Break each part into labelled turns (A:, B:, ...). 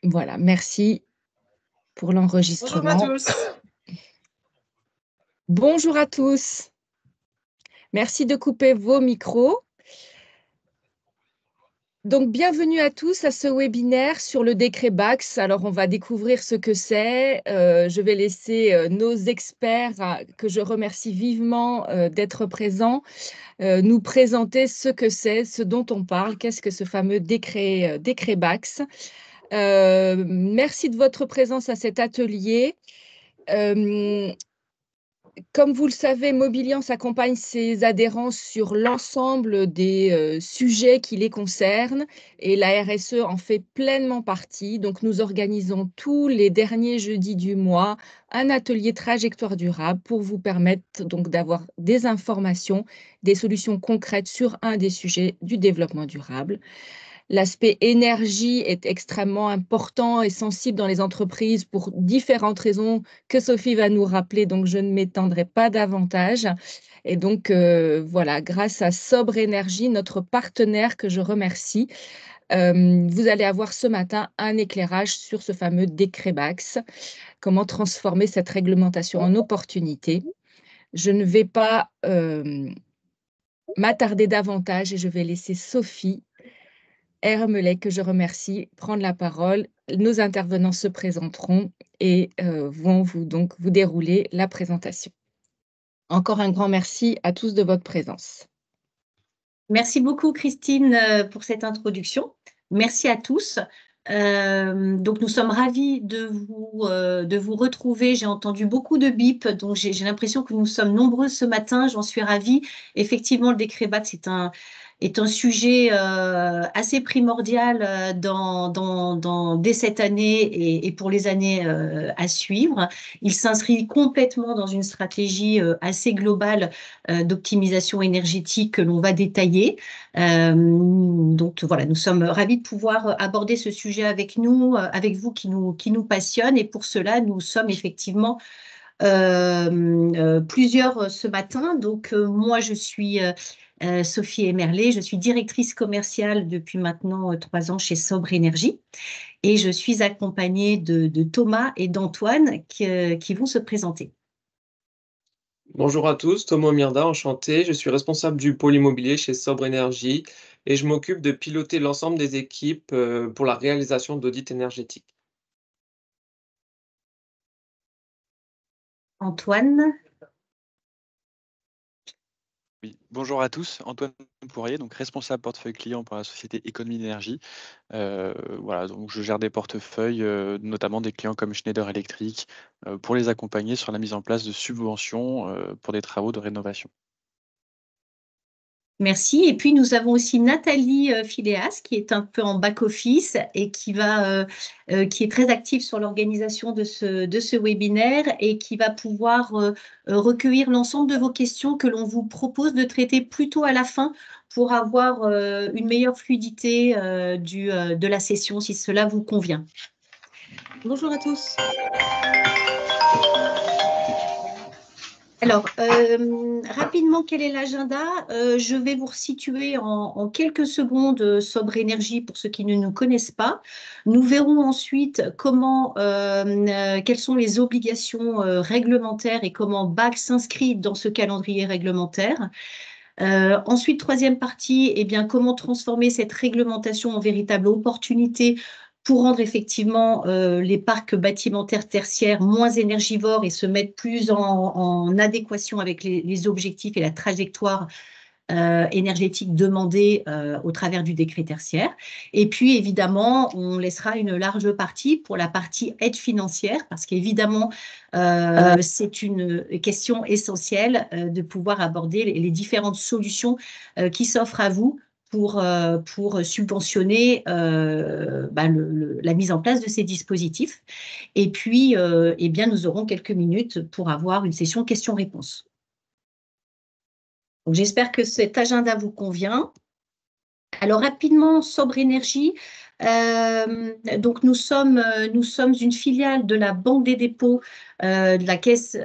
A: Voilà, merci pour
B: Bonjour à
A: l'enregistrement.
B: tous.
A: Bonjour à tous. Merci de couper vos micros. Donc, bienvenue à tous à ce webinaire sur le décret Bax. Alors, on va découvrir ce que c'est. Je vais laisser nos experts, que je remercie vivement d'être présents, nous présenter ce que c'est, ce dont on parle, qu'est-ce que ce fameux décret Bax. Merci de votre présence à cet atelier. Comme vous le savez, Mobiliance accompagne ses adhérents sur l'ensemble des sujets qui les concernent et la RSE en fait pleinement partie. Donc, nous organisons tous les derniers jeudis du mois un atelier trajectoire durable pour vous permettre donc d'avoir des informations, des solutions concrètes sur un des sujets du développement durable. L'aspect énergie est extrêmement important et sensible dans les entreprises pour différentes raisons que Sophie va nous rappeler, donc je ne m'étendrai pas davantage. Et donc, voilà, grâce à Sobre Énergie, notre partenaire que je remercie, vous allez avoir ce matin un éclairage sur ce fameux décret Bax, comment transformer cette réglementation en opportunité. Je ne vais pas m'attarder davantage et je vais laisser Sophie Hermelais, que je remercie, prendre la parole. Nos intervenants se présenteront et vont vous dérouler la présentation. Encore un grand merci à tous de votre présence.
B: Merci beaucoup, Christine, pour cette introduction. Merci à tous. Donc, nous sommes ravis de vous retrouver. J'ai entendu beaucoup de bips, donc j'ai l'impression que nous sommes nombreux ce matin. J'en suis ravie. Effectivement, le décret BAC est un sujet assez primordial dès cette année et pour les années à suivre. Il s'inscrit complètement dans une stratégie assez globale d'optimisation énergétique que l'on va détailler. Donc voilà, nous sommes ravis de pouvoir aborder ce sujet avec vous qui nous passionne. Et pour cela, nous sommes effectivement plusieurs ce matin. Donc moi, je suis Sophie Emerlé, je suis directrice commerciale depuis maintenant 3 ans chez Sobre Énergie. Et je suis accompagnée de Thomas et d'Antoine qui vont se présenter.
C: Bonjour à tous, Thomas Mirda, enchanté. Je suis responsable du pôle immobilier chez Sobre Énergie et je m'occupe de piloter l'ensemble des équipes pour la réalisation d'audits énergétiques.
B: Antoine.
D: Oui, bonjour à tous, Antoine Poirier, donc responsable portefeuille client pour la société Économie d'énergie. Voilà, donc je gère des portefeuilles, notamment des clients comme Schneider Electric, pour les accompagner sur la mise en place de subventions pour des travaux de rénovation.
B: Merci. Et puis, nous avons aussi Nathalie Philéas, qui est un peu en back-office et qui est très active sur l'organisation de ce webinaire et qui va pouvoir recueillir l'ensemble de vos questions que l'on vous propose de traiter plutôt à la fin pour avoir une meilleure fluidité de la session, si cela vous convient.
E: Bonjour à tous.
B: Alors, rapidement, quel est l'agenda? Je vais vous resituer en quelques secondes Sobre Énergie pour ceux qui ne nous connaissent pas. Nous verrons ensuite quelles sont les obligations réglementaires et comment BAC s'inscrit dans ce calendrier réglementaire. Ensuite, troisième partie, eh bien, comment transformer cette réglementation en véritable opportunité pour rendre effectivement les parcs bâtimentaires tertiaires moins énergivores et se mettre plus en adéquation avec les objectifs et la trajectoire énergétique demandée au travers du décret tertiaire. Et puis, évidemment, on laissera une large partie pour la partie aide financière, parce qu'évidemment, c'est une question essentielle de pouvoir aborder les différentes solutions qui s'offrent à vous pour subventionner la mise en place de ces dispositifs. Et puis, eh bien, nous aurons quelques minutes pour avoir une session questions-réponses. J'espère que cet agenda vous convient. Alors rapidement, Sobre Énergie, Donc, nous sommes une filiale de la Banque des dépôts, de la caisse,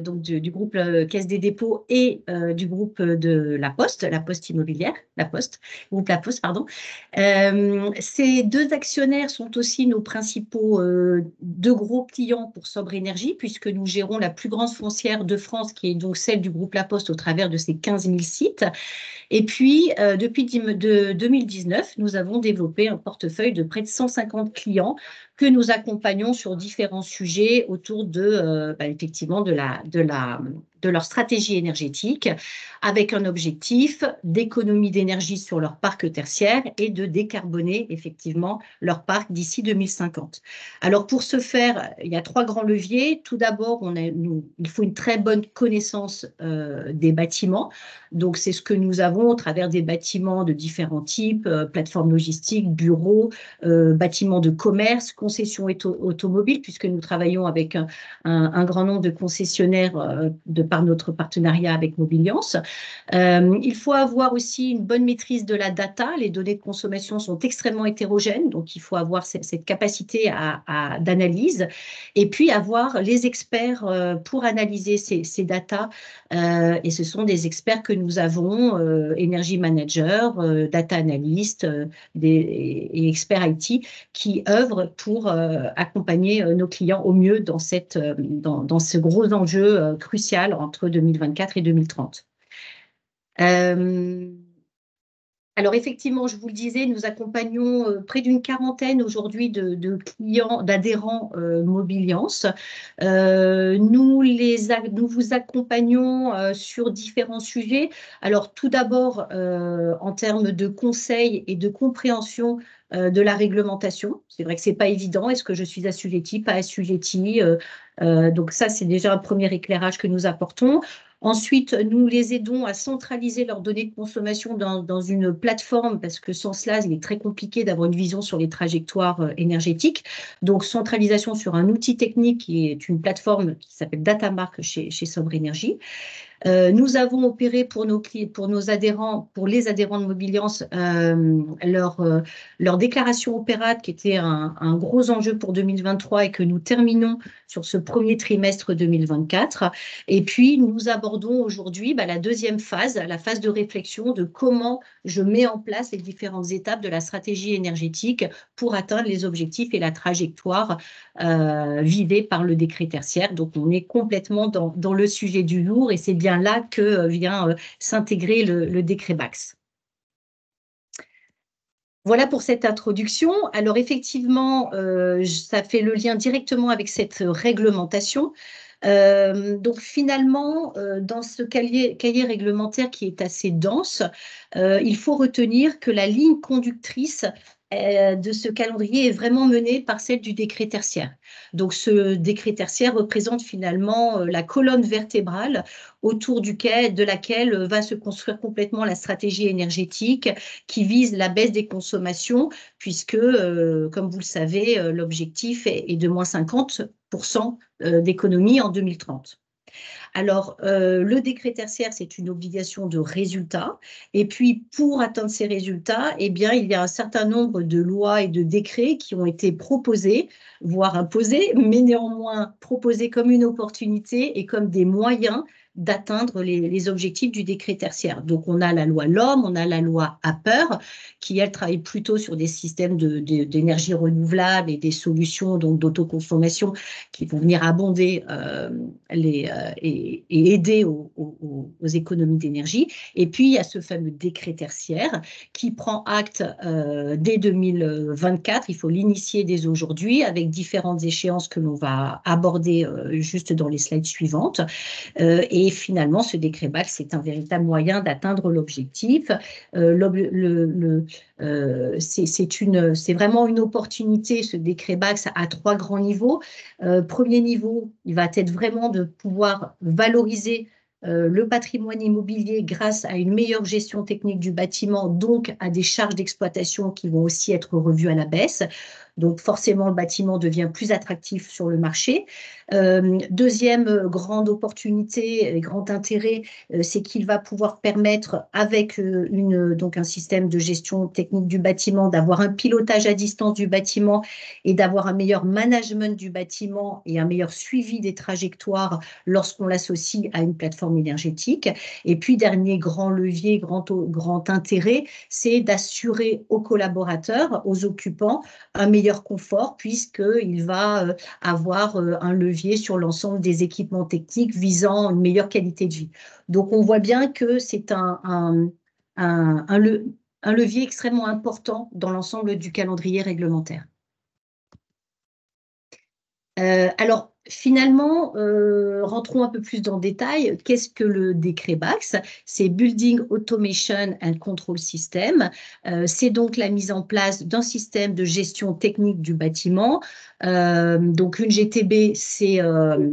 B: donc du groupe Caisse des dépôts et du groupe de la Poste immobilière, groupe La Poste, pardon. Ces deux actionnaires sont aussi nos principaux deux gros clients pour Sobre Énergie, puisque nous gérons la plus grande foncière de France, qui est donc celle du groupe La Poste au travers de ses 15 000 sites. Et puis, depuis 2019, nous avons développé un portefeuille de près de 150 clients que nous accompagnons sur différents sujets autour de, effectivement, de leur stratégie énergétique, avec un objectif d'économie d'énergie sur leur parc tertiaire et de décarboner effectivement leur parc d'ici 2050. Alors, pour ce faire, il y a 3 grands leviers. Tout d'abord, il faut une très bonne connaissance des bâtiments. Donc, c'est ce que nous avons au travers des bâtiments de différents types, plateformes logistiques, bureaux, bâtiments de commerce, concessions automobiles, puisque nous travaillons avec un grand nombre de concessionnaires de par notre partenariat avec Mobiliance. Il faut avoir aussi une bonne maîtrise de la data. Les données de consommation sont extrêmement hétérogènes, donc il faut avoir cette capacité d'analyse et puis avoir les experts pour analyser ces datas. Et ce sont des experts que nous avons, Energy Manager, Data Analyst et experts IT qui œuvrent pour accompagner nos clients au mieux dans ce gros enjeu crucial entre 2024 et 2030. Alors effectivement, je vous le disais, nous accompagnons près d'une quarantaine aujourd'hui de clients, d'adhérents Mobiliance. Nous vous accompagnons sur différents sujets. Alors tout d'abord, en termes de conseils et de compréhension de la réglementation. C'est vrai que ce n'est pas évident. Est-ce que je suis assujettie, pas assujettie donc ça, c'est déjà un premier éclairage que nous apportons. Ensuite, nous les aidons à centraliser leurs données de consommation dans une plateforme, parce que sans cela, il est très compliqué d'avoir une vision sur les trajectoires énergétiques. Donc, centralisation sur un outil technique qui est une plateforme qui s'appelle Datamark chez Sobre Énergie. Nous avons opéré pour nos adhérents, pour les adhérents de Mobiliance, leur déclaration opérate, qui était un gros enjeu pour 2023 et que nous terminons sur ce premier trimestre 2024. Et puis, nous abordons aujourd'hui la deuxième phase, la phase de réflexion de comment je mets en place les différentes étapes de la stratégie énergétique pour atteindre les objectifs et la trajectoire visée par le décret tertiaire. Donc, on est complètement dans le sujet du lourd et c'est bien là que vient s'intégrer le décret BACS. Voilà pour cette introduction. Alors effectivement, ça fait le lien directement avec cette réglementation. Donc finalement, dans ce cahier réglementaire qui est assez dense, il faut retenir que la ligne conductrice de ce calendrier est vraiment menée par celle du décret tertiaire. Donc ce décret tertiaire représente finalement la colonne vertébrale autour de laquelle va se construire complètement la stratégie énergétique qui vise la baisse des consommations, puisque, comme vous le savez, l'objectif est de moins 50% d'économie en 2030. Alors, le décret tertiaire, c'est une obligation de résultat. Et puis, pour atteindre ces résultats, eh bien, il y a un certain nombre de lois et de décrets qui ont été proposés, voire imposés, mais néanmoins proposés comme une opportunité et comme des moyens d'atteindre les objectifs du décret tertiaire. Donc, on a la loi LOM, on a la loi APER, qui, elle, travaille plutôt sur des systèmes d'énergie renouvelable et des solutions d'autoconsommation qui vont venir abonder et aider aux économies d'énergie. Et puis, il y a ce fameux décret tertiaire qui prend acte dès 2024. Il faut l'initier dès aujourd'hui avec différentes échéances que l'on va aborder juste dans les slides suivantes. Et finalement, ce décret BACS, c'est un véritable moyen d'atteindre l'objectif. C'est vraiment une opportunité, ce décret BACS, à 3 grands niveaux. Premier niveau, il va être vraiment de pouvoir valoriser le patrimoine immobilier grâce à une meilleure gestion technique du bâtiment, donc à des charges d'exploitation qui vont aussi être revues à la baisse. Donc forcément, le bâtiment devient plus attractif sur le marché. Deuxième grande opportunité et grand intérêt, c'est qu'il va pouvoir permettre, avec donc un système de gestion technique du bâtiment, d'avoir un pilotage à distance du bâtiment et d'avoir un meilleur management du bâtiment et un meilleur suivi des trajectoires lorsqu'on l'associe à une plateforme énergétique. Et puis, dernier grand levier, grand intérêt, c'est d'assurer aux collaborateurs, aux occupants, un meilleur confort puisqu'il va avoir un levier sur l'ensemble des équipements techniques visant une meilleure qualité de vie. Donc, on voit bien que c'est un levier extrêmement important dans l'ensemble du calendrier réglementaire. Alors, finalement, rentrons un peu plus dans le détail. Qu'est-ce que le décret BACS? C'est Building Automation and Control System. C'est donc la mise en place d'un système de gestion technique du bâtiment. Donc, une GTB,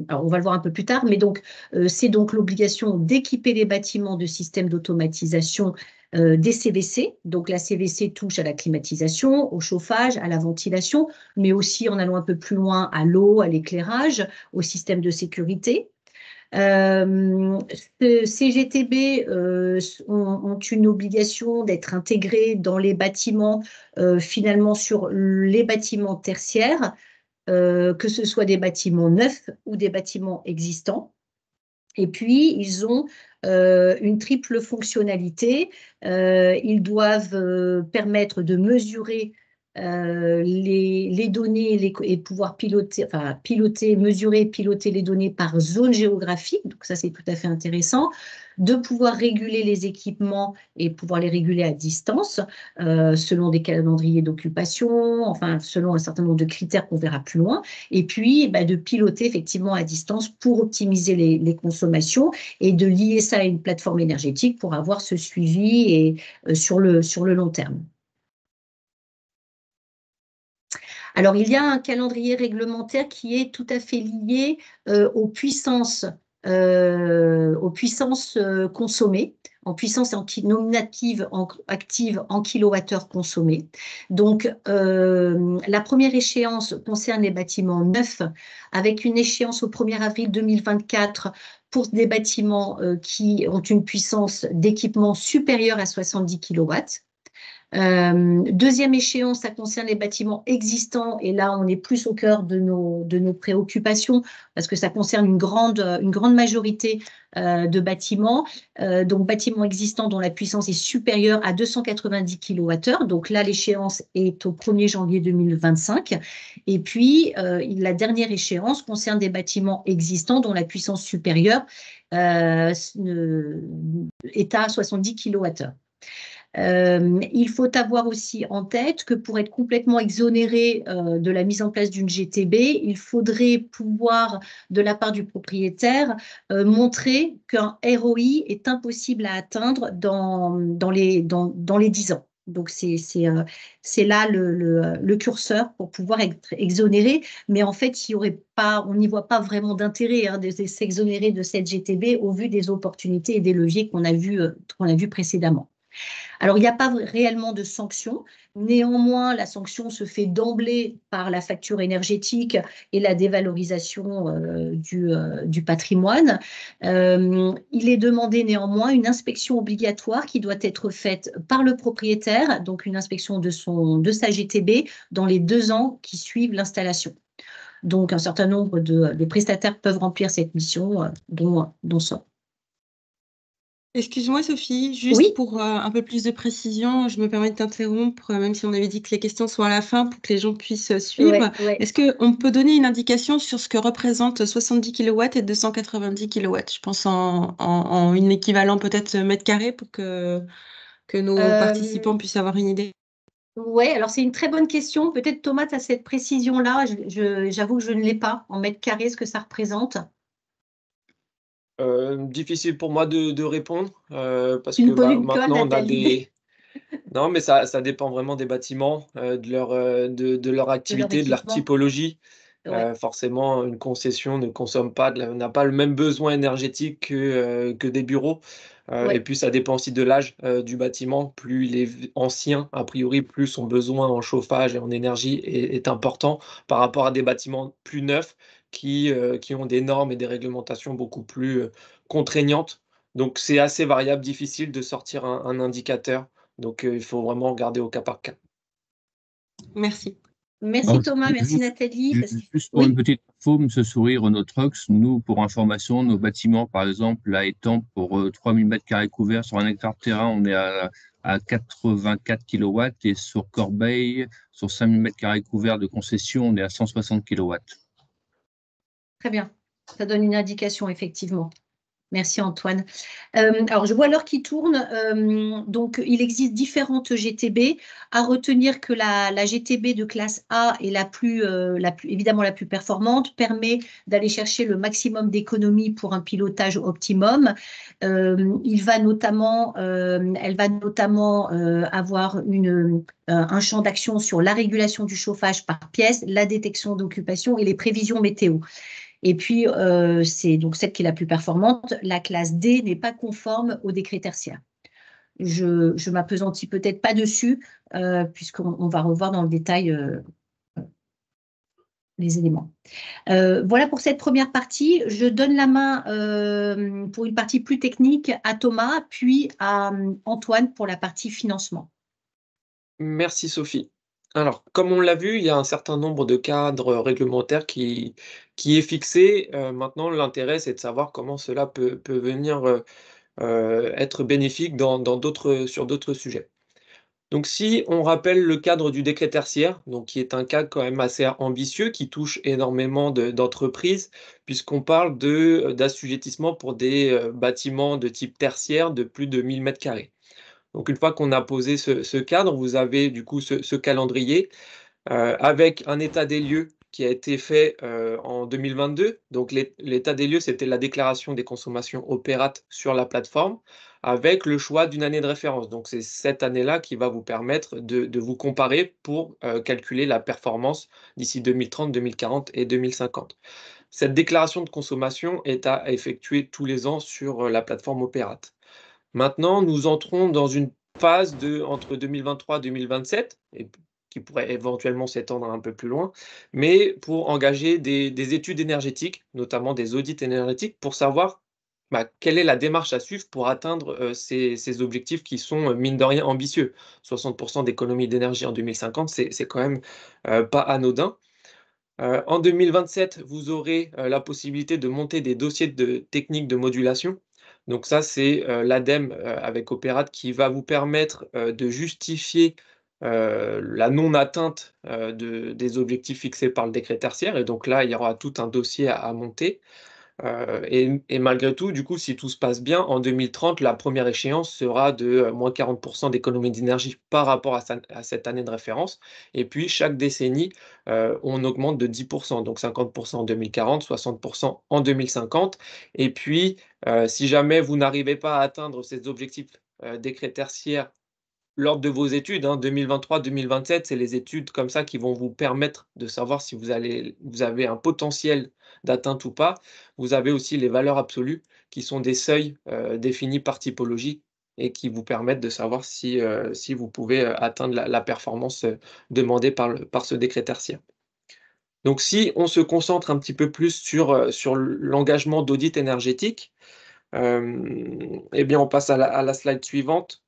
B: alors on va le voir un peu plus tard, mais donc, c'est donc l'obligation d'équiper les bâtiments de systèmes d'automatisation des CVC. Donc, la CVC touche à la climatisation, au chauffage, à la ventilation, mais aussi, en allant un peu plus loin, à l'eau, à l'éclairage, au système de sécurité. Ces GTB ont une obligation d'être intégrés dans les bâtiments, finalement sur les bâtiments tertiaires, que ce soit des bâtiments neufs ou des bâtiments existants. Et puis, ils ont une triple fonctionnalité. Ils doivent permettre de mesurer les données et pouvoir mesurer et piloter les données par zone géographique. Donc ça, c'est tout à fait intéressant. De pouvoir réguler les équipements et pouvoir les réguler à distance selon des calendriers d'occupation, enfin selon un certain nombre de critères qu'on verra plus loin. Et puis, de piloter effectivement à distance pour optimiser les consommations et de lier ça à une plateforme énergétique pour avoir ce suivi et, sur le long terme. Alors, il y a un calendrier réglementaire qui est tout à fait lié aux puissances consommées, en puissance nominative active en kilowattheure consommés. Donc, la première échéance concerne les bâtiments neufs, avec une échéance au 1er avril 2024 pour des bâtiments qui ont une puissance d'équipement supérieure à 70 kW. Deuxième échéance, ça concerne les bâtiments existants et là, on est plus au cœur de nos préoccupations parce que ça concerne une grande majorité de bâtiments. Donc, bâtiments existants dont la puissance est supérieure à 290 kWh. Donc là, l'échéance est au 1er janvier 2025. Et puis, la dernière échéance concerne des bâtiments existants dont la puissance supérieure est à 70 kWh. Il faut avoir aussi en tête que pour être complètement exonéré de la mise en place d'une GTB, il faudrait pouvoir, de la part du propriétaire, montrer qu'un ROI est impossible à atteindre dans les 10 ans. Donc, c'est là le curseur pour pouvoir être exonéré. Mais en fait, on n'y voit pas vraiment d'intérêt de s'exonérer de cette GTB au vu des opportunités et des leviers qu'on a vus précédemment. Alors, il n'y a pas réellement de sanction. Néanmoins, la sanction se fait d'emblée par la facture énergétique et la dévalorisation du patrimoine. Il est demandé néanmoins une inspection obligatoire qui doit être faite par le propriétaire, donc une inspection de sa GTB dans les 2 ans qui suivent l'installation. Donc, un certain nombre de prestataires peuvent remplir cette mission, dont ça.
E: Excuse-moi Sophie, juste
B: Oui.
E: pour un peu plus de précision, je me permets de t'interrompre, même si on avait dit que les questions sont à la fin pour que les gens puissent suivre.
B: Ouais.
E: Est-ce qu'on peut donner une indication sur ce que représentent 70 kW et 290 kW? Je pense en une équivalent peut-être mètre carré pour que nos participants puissent avoir une idée.
B: Oui, alors c'est une très bonne question. Peut-être Thomas, tu as cette précision-là. J'avoue que je ne l'ai pas en mètre carré, ce que ça représente.
C: Difficile pour moi de répondre parce
B: Tu ne
C: que
B: peux que
C: maintenant on a
B: Nathalie.
C: Non, mais ça dépend vraiment des bâtiments, de leur activité, de leur
B: équipement.
C: typologie.
B: Ouais.
C: Forcément, une concession ne consomme pas n'a pas le même besoin énergétique que des bureaux. Et puis, ça dépend aussi de l'âge du bâtiment. Plus il est ancien, a priori, plus son besoin en chauffage et en énergie est important par rapport à des bâtiments plus neufs qui ont des normes et des réglementations beaucoup plus contraignantes. Donc, c'est assez variable, difficile de sortir un indicateur. Donc, il faut vraiment regarder au cas par cas.
E: Merci.
B: Merci
F: Alors,
B: Thomas, merci Nathalie.
F: Juste pour une petite info, M. Souris, Renault Trucks, nous, pour information, nos bâtiments, par exemple, là, étant pour 3000 m² couverts sur 1 hectare de terrain, on est à 84 kW, et sur Corbeil, sur 5000 m² couverts de concession, on est à 160 kW.
B: Très bien, ça donne une indication, effectivement. Merci Antoine. Alors, je vois l'heure qui tourne. Donc, il existe différentes GTB. À retenir que la GTB de classe A est évidemment la plus performante, permet d'aller chercher le maximum d'économies pour un pilotage optimum. Elle va notamment avoir un champ d'action sur la régulation du chauffage par pièce, la détection d'occupation et les prévisions météo. Et puis, c'est donc celle qui est la plus performante. La classe D n'est pas conforme au décret tertiaire. Je m'appesantis peut-être pas dessus, puisqu'on va revoir dans le détail les éléments. Voilà pour cette première partie. Je donne la main pour une partie plus technique à Thomas, puis à Antoine pour la partie financement.
C: Merci Sophie. Alors, comme on l'a vu, il y a un certain nombre de cadres réglementaires qui est fixé. Maintenant, l'intérêt, c'est de savoir comment cela peut venir être bénéfique sur d'autres sujets. Donc, si on rappelle le cadre du décret tertiaire, donc qui est un cadre quand même assez ambitieux, qui touche énormément d'entreprises, puisqu'on parle d'assujettissement pour des bâtiments de type tertiaire de plus de 1000 m². Donc, une fois qu'on a posé ce cadre, vous avez du coup ce calendrier avec un état des lieux qui a été fait en 2022. Donc, l'état des lieux, c'était la déclaration des consommations opérates sur la plateforme avec le choix d'une année de référence. Donc, c'est cette année-là qui va vous permettre de vous comparer pour calculer la performance d'ici 2030, 2040 et 2050. Cette déclaration de consommation est à effectuer tous les ans sur la plateforme opérate. Maintenant, nous entrons dans une phase entre 2023 et 2027, et qui pourrait éventuellement s'étendre un peu plus loin, mais pour engager des études énergétiques, notamment des audits énergétiques, pour savoir quelle est la démarche à suivre pour atteindre ces objectifs qui sont, mine de rien, ambitieux. 60% d'économie d'énergie en 2050, c'est quand même pas anodin. En 2027, vous aurez la possibilité de monter des dossiers techniques de modulation. Donc ça, c'est l'ADEME avec Opérate qui va vous permettre de justifier la non-atteinte des objectifs fixés par le décret tertiaire. Et donc là, il y aura tout un dossier à monter. Et malgré tout, du coup, si tout se passe bien, en 2030, la première échéance sera de moins 40% d'économie d'énergie par rapport à cette année de référence. Et puis, chaque décennie, on augmente de 10%, donc 50% en 2040, 60% en 2050. Et puis, si jamais vous n'arrivez pas à atteindre ces objectifs décret tertiaire lors de vos études, 2023-2027, c'est les études comme ça qui vont vous permettre de savoir si vous avez un potentiel d'atteinte ou pas. Vous avez aussi les valeurs absolues qui sont des seuils définis par typologie et qui vous permettent de savoir si vous pouvez atteindre la performance demandée par ce décret tertiaire. Donc, si on se concentre un petit peu plus sur l'engagement d'audit énergétique, eh bien, on passe à la slide suivante,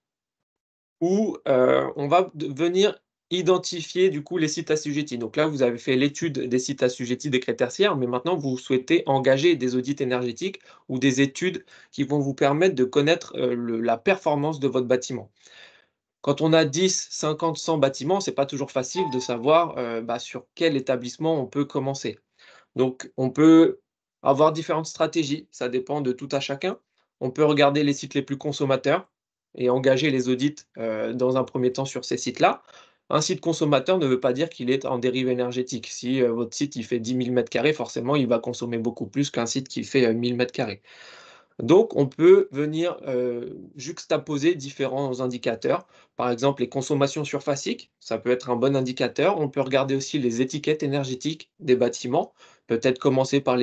C: où on va venir identifier du coup les sites assujettis. Donc là, vous avez fait l'étude des sites assujettis décret tertiaire, mais maintenant vous souhaitez engager des audits énergétiques ou des études qui vont vous permettre de connaître la performance de votre bâtiment. Quand on a 10, 50, 100 bâtiments, c'est pas toujours facile de savoir sur quel établissement on peut commencer. Donc on peut avoir différentes stratégies, ça dépend de tout à chacun. On peut regarder les sites les plus consommateurs et engager les audits dans un premier temps sur ces sites-là. Un site consommateur ne veut pas dire qu'il est en dérive énergétique. Si votre site il fait 10 000 m², forcément il va consommer beaucoup plus qu'un site qui fait 1000 m². Donc, on peut venir juxtaposer différents indicateurs. Par exemple, les consommations surfaciques, ça peut être un bon indicateur. On peut regarder aussi les étiquettes énergétiques des bâtiments, peut-être commencer par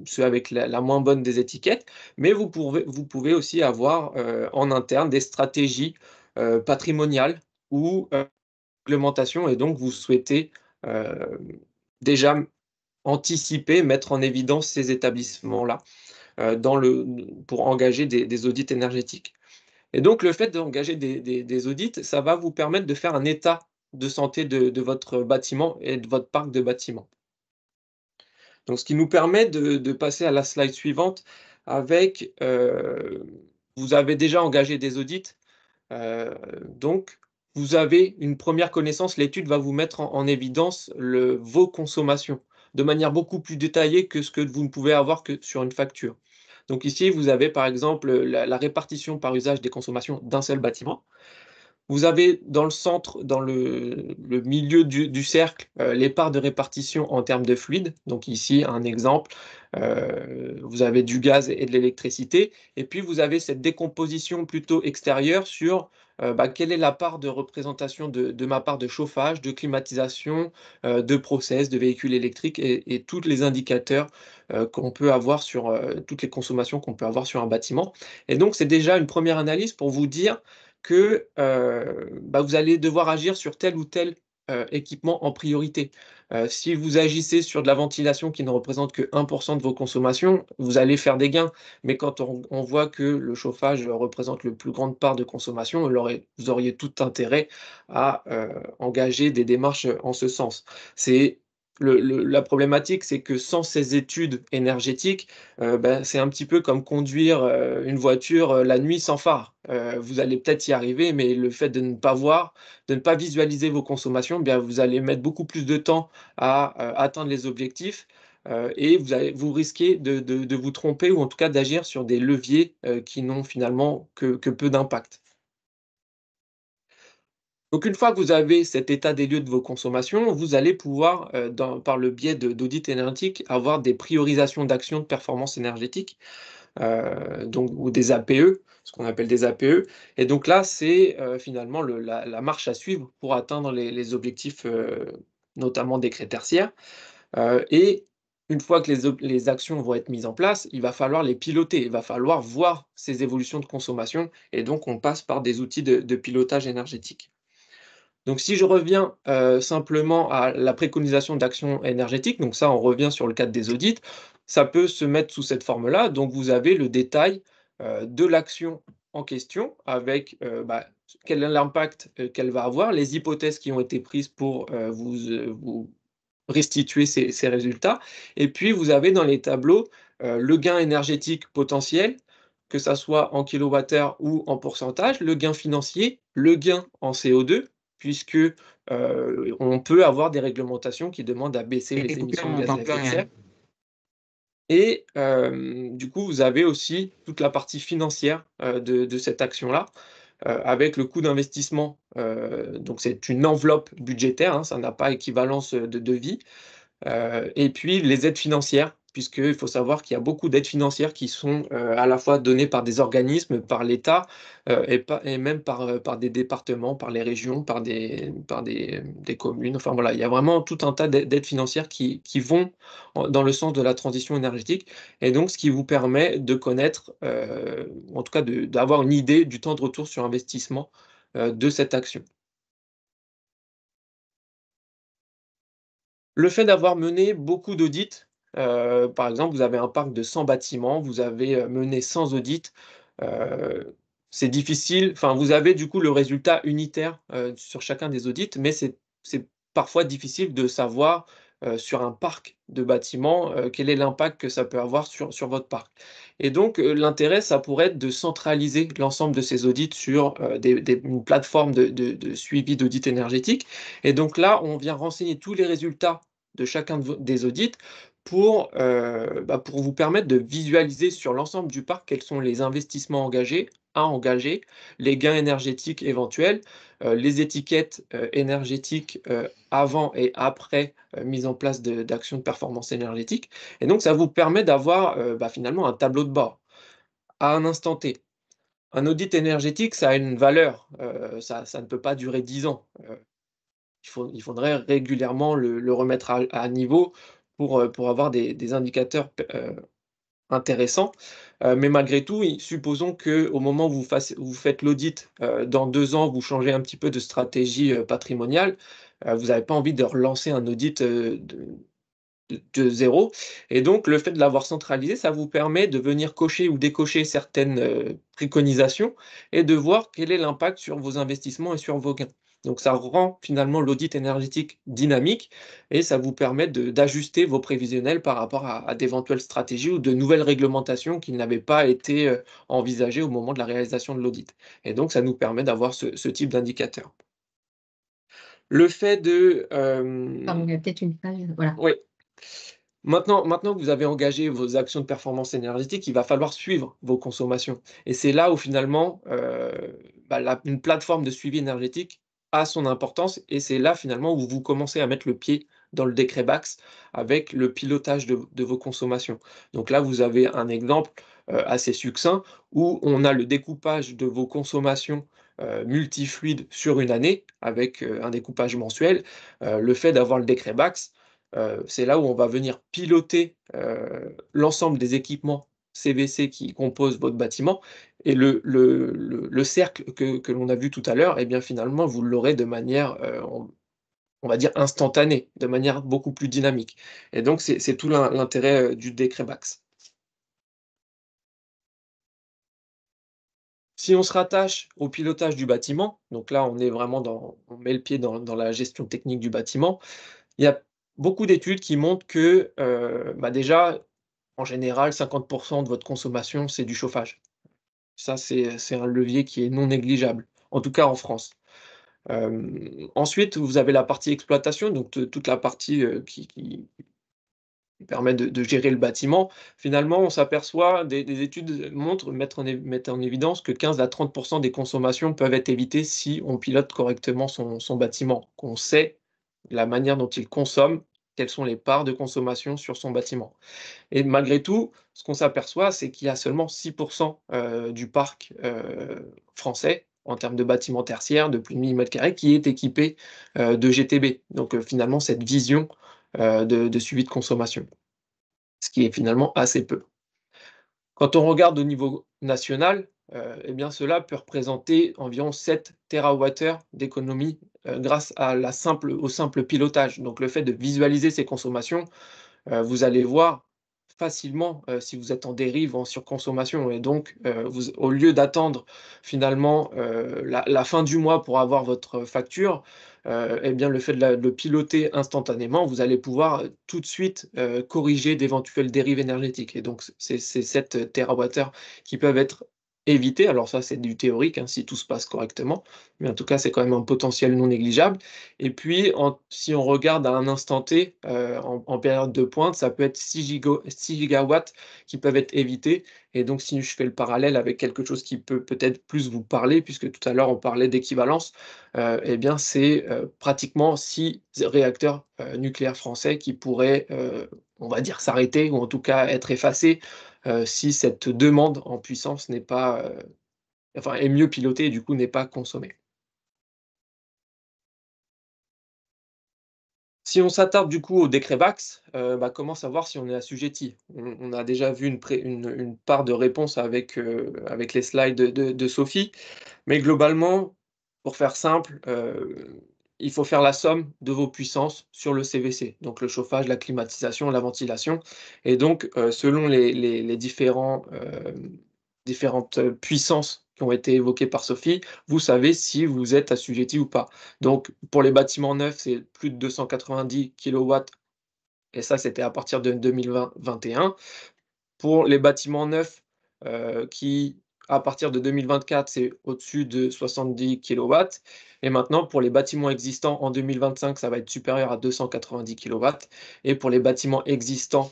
C: ceux avec la moins bonne des étiquettes, mais vous pouvez aussi avoir en interne des stratégies patrimoniales ou réglementation, et donc vous souhaitez déjà anticiper, mettre en évidence ces établissements-là pour engager des audits énergétiques. Et donc, le fait d'engager des audits, ça va vous permettre de faire un état de santé de votre bâtiment et de votre parc de bâtiments. Donc, ce qui nous permet de passer à la slide suivante avec, vous avez déjà engagé des audits, donc vous avez une première connaissance. L'étude va vous mettre en évidence vos consommations de manière beaucoup plus détaillée que ce que vous ne pouvez avoir que sur une facture. Donc ici, vous avez par exemple la répartition par usage des consommations d'un seul bâtiment. Vous avez dans le centre, dans le milieu du cercle, les parts de répartition en termes de fluide. Donc ici, un exemple, vous avez du gaz et de l'électricité. Et puis, vous avez cette décomposition plutôt extérieure sur quelle est la part de représentation de ma part de chauffage, de climatisation, de process, de véhicules électriques et tous les indicateurs qu'on peut avoir sur toutes les consommations qu'on peut avoir sur un bâtiment. Et donc, c'est déjà une première analyse pour vous dire que vous allez devoir agir sur tel ou tel équipement en priorité. Si vous agissez sur de la ventilation qui ne représente que 1% de vos consommations, vous allez faire des gains. Mais quand on voit que le chauffage représente la plus grande part de consommation, vous auriez tout intérêt à engager des démarches en ce sens. La problématique, c'est que sans ces études énergétiques, c'est un petit peu comme conduire une voiture la nuit sans phare. Vous allez peut-être y arriver, mais le fait de ne pas voir, de ne pas visualiser vos consommations, bien, vous allez mettre beaucoup plus de temps à atteindre les objectifs et vous risquez de vous tromper ou en tout cas d'agir sur des leviers qui n'ont finalement que peu d'impact. Donc, une fois que vous avez cet état des lieux de vos consommations, vous allez pouvoir, par le biais d'audits énergétiques, avoir des priorisations d'actions de performance énergétique, ou des APE, ce qu'on appelle des APE. Et donc là, c'est finalement la marche à suivre pour atteindre les objectifs, notamment des critères tertiaires. Et une fois que les actions vont être mises en place, il va falloir les piloter, il va falloir voir ces évolutions de consommation, et donc on passe par des outils de pilotage énergétique. Donc si je reviens simplement à la préconisation d'actions énergétiques, donc ça on revient sur le cadre des audits, ça peut se mettre sous cette forme-là. Donc vous avez le détail de l'action en question avec quel est l'impact qu'elle va avoir, les hypothèses qui ont été prises pour vous restituer ces résultats. Et puis vous avez dans les tableaux le gain énergétique potentiel, que ça soit en kilowattheure ou en pourcentage, le gain financier, le gain en CO2, puisque on peut avoir des réglementations qui demandent à baisser les émissions de gaz à effet de serre. Et du coup, vous avez aussi toute la partie financière de cette action-là, avec le coût d'investissement. Donc c'est une enveloppe budgétaire, hein, ça n'a pas équivalence de devis. Et puis les aides financières, puisqu'il faut savoir qu'il y a beaucoup d'aides financières qui sont à la fois données par des organismes, par l'État, et même par des départements, par les régions, par des communes. Enfin voilà, il y a vraiment tout un tas d'aides financières qui vont dans le sens de la transition énergétique, et donc ce qui vous permet de connaître, en tout cas d'avoir une idée du temps de retour sur investissement de cette action. Le fait d'avoir mené beaucoup d'audits, par exemple, vous avez un parc de 100 bâtiments, vous avez mené 100 audits, c'est difficile, enfin, vous avez du coup le résultat unitaire sur chacun des audits, mais c'est parfois difficile de savoir sur un parc de bâtiments quel est l'impact que ça peut avoir sur votre parc. Et donc, l'intérêt, ça pourrait être de centraliser l'ensemble de ces audits sur une plateforme de suivi d'audit énergétique. Et donc là, on vient renseigner tous les résultats de chacun des audits pour vous permettre de visualiser sur l'ensemble du parc quels sont les investissements engagés, à engager, les gains énergétiques éventuels, les étiquettes énergétiques avant et après mise en place d'actions de performance énergétique. Et donc, ça vous permet d'avoir finalement un tableau de bord. à un instant T. Un audit énergétique, ça a une valeur, ça ne peut pas durer 10 ans. Il faudrait régulièrement le remettre à niveau pour avoir des indicateurs intéressants. Mais malgré tout, supposons qu'au moment où vous faites l'audit, dans 2 ans, vous changez un petit peu de stratégie, patrimoniale, vous n'avez pas envie de relancer un audit, de 0, et donc le fait de l'avoir centralisé, ça vous permet de venir cocher ou décocher certaines, préconisations et de voir quel est l'impact sur vos investissements et sur vos gains. Donc ça rend finalement l'audit énergétique dynamique et ça vous permet d'ajuster vos prévisionnels par rapport à d'éventuelles stratégies ou de nouvelles réglementations qui n'avaient pas été, envisagées au moment de la réalisation de l'audit, et donc ça nous permet d'avoir ce type d'indicateur. Le fait de,
B: Pardon, il y a peut-être une page, voilà.
C: oui. Maintenant que vous avez engagé vos actions de performance énergétique, il va falloir suivre vos consommations, et c'est là où finalement, une plateforme de suivi énergétique a son importance, et c'est là finalement où vous commencez à mettre le pied dans le décret BACS avec le pilotage de vos consommations. Donc là, vous avez un exemple, assez succinct où on a le découpage de vos consommations, multifluides sur une année avec, un découpage mensuel. Le fait d'avoir le décret BACS, c'est là où on va venir piloter, l'ensemble des équipements CVC qui composent votre bâtiment, et le cercle que l'on a vu tout à l'heure, et bien finalement vous l'aurez de manière, on va dire instantanée, de manière beaucoup plus dynamique, et donc c'est tout l'intérêt, du décret BACS. Si on se rattache au pilotage du bâtiment, donc là on est vraiment on met le pied dans la gestion technique du bâtiment. Il y a beaucoup d'études qui montrent que, déjà, en général, 50 de votre consommation, c'est du chauffage. Ça, c'est un levier qui est non négligeable, en tout cas en France. Ensuite, vous avez la partie exploitation, donc toute la partie, qui permet de gérer le bâtiment. Finalement, on s'aperçoit, des études mettent en évidence que 15 à 30 des consommations peuvent être évitées si on pilote correctement son bâtiment, qu'on sait la manière dont il consomme, quelles sont les parts de consommation sur son bâtiment. Et malgré tout, ce qu'on s'aperçoit, c'est qu'il y a seulement 6 du parc, français, en termes de bâtiments tertiaires de plus de 1 000 m² qui est équipé, de GTB. Donc, finalement, cette vision, de suivi de consommation, ce qui est finalement assez peu. Quand on regarde au niveau national, eh bien cela peut représenter environ 7 TWh d'économie, grâce au simple pilotage. Donc le fait de visualiser ces consommations, vous allez voir facilement, si vous êtes en dérive, en surconsommation, et donc, au lieu d'attendre finalement, la fin du mois pour avoir votre facture, et bien le fait de le piloter instantanément, vous allez pouvoir, tout de suite, corriger d'éventuelles dérives énergétiques, et donc c'est 7 TWh qui peuvent être évités. Alors ça, c'est du théorique, hein, si tout se passe correctement, mais en tout cas, c'est quand même un potentiel non négligeable. Et puis, si on regarde à un instant T, en période de pointe, ça peut être 6 gigawatts qui peuvent être évités, et donc si je fais le parallèle avec quelque chose qui peut peut-être plus vous parler, puisque tout à l'heure on parlait d'équivalence, et bien c'est, pratiquement 6 réacteurs, nucléaires français qui pourraient, on va dire s'arrêter, ou en tout cas être effacés, si cette demande en puissance n'est pas, est mieux pilotée et du coup n'est pas consommée. Si on s'attarde du coup au décret BACS, comment savoir si on est assujetti? On a déjà vu une part de réponse avec les slides de Sophie, mais globalement, pour faire simple, il faut faire la somme de vos puissances sur le CVC, donc le chauffage, la climatisation, la ventilation, et donc selon les différentes puissances qui ont été évoquées par Sophie, vous savez si vous êtes assujetti ou pas. Donc pour les bâtiments neufs, c'est plus de 290 kilowatts, et ça, c'était à partir de 2021. Pour les bâtiments neufs, qui, à partir de 2024, c'est au-dessus de 70 kilowatts, et maintenant pour les bâtiments existants en 2025, ça va être supérieur à 290 kilowatts, et pour les bâtiments existants,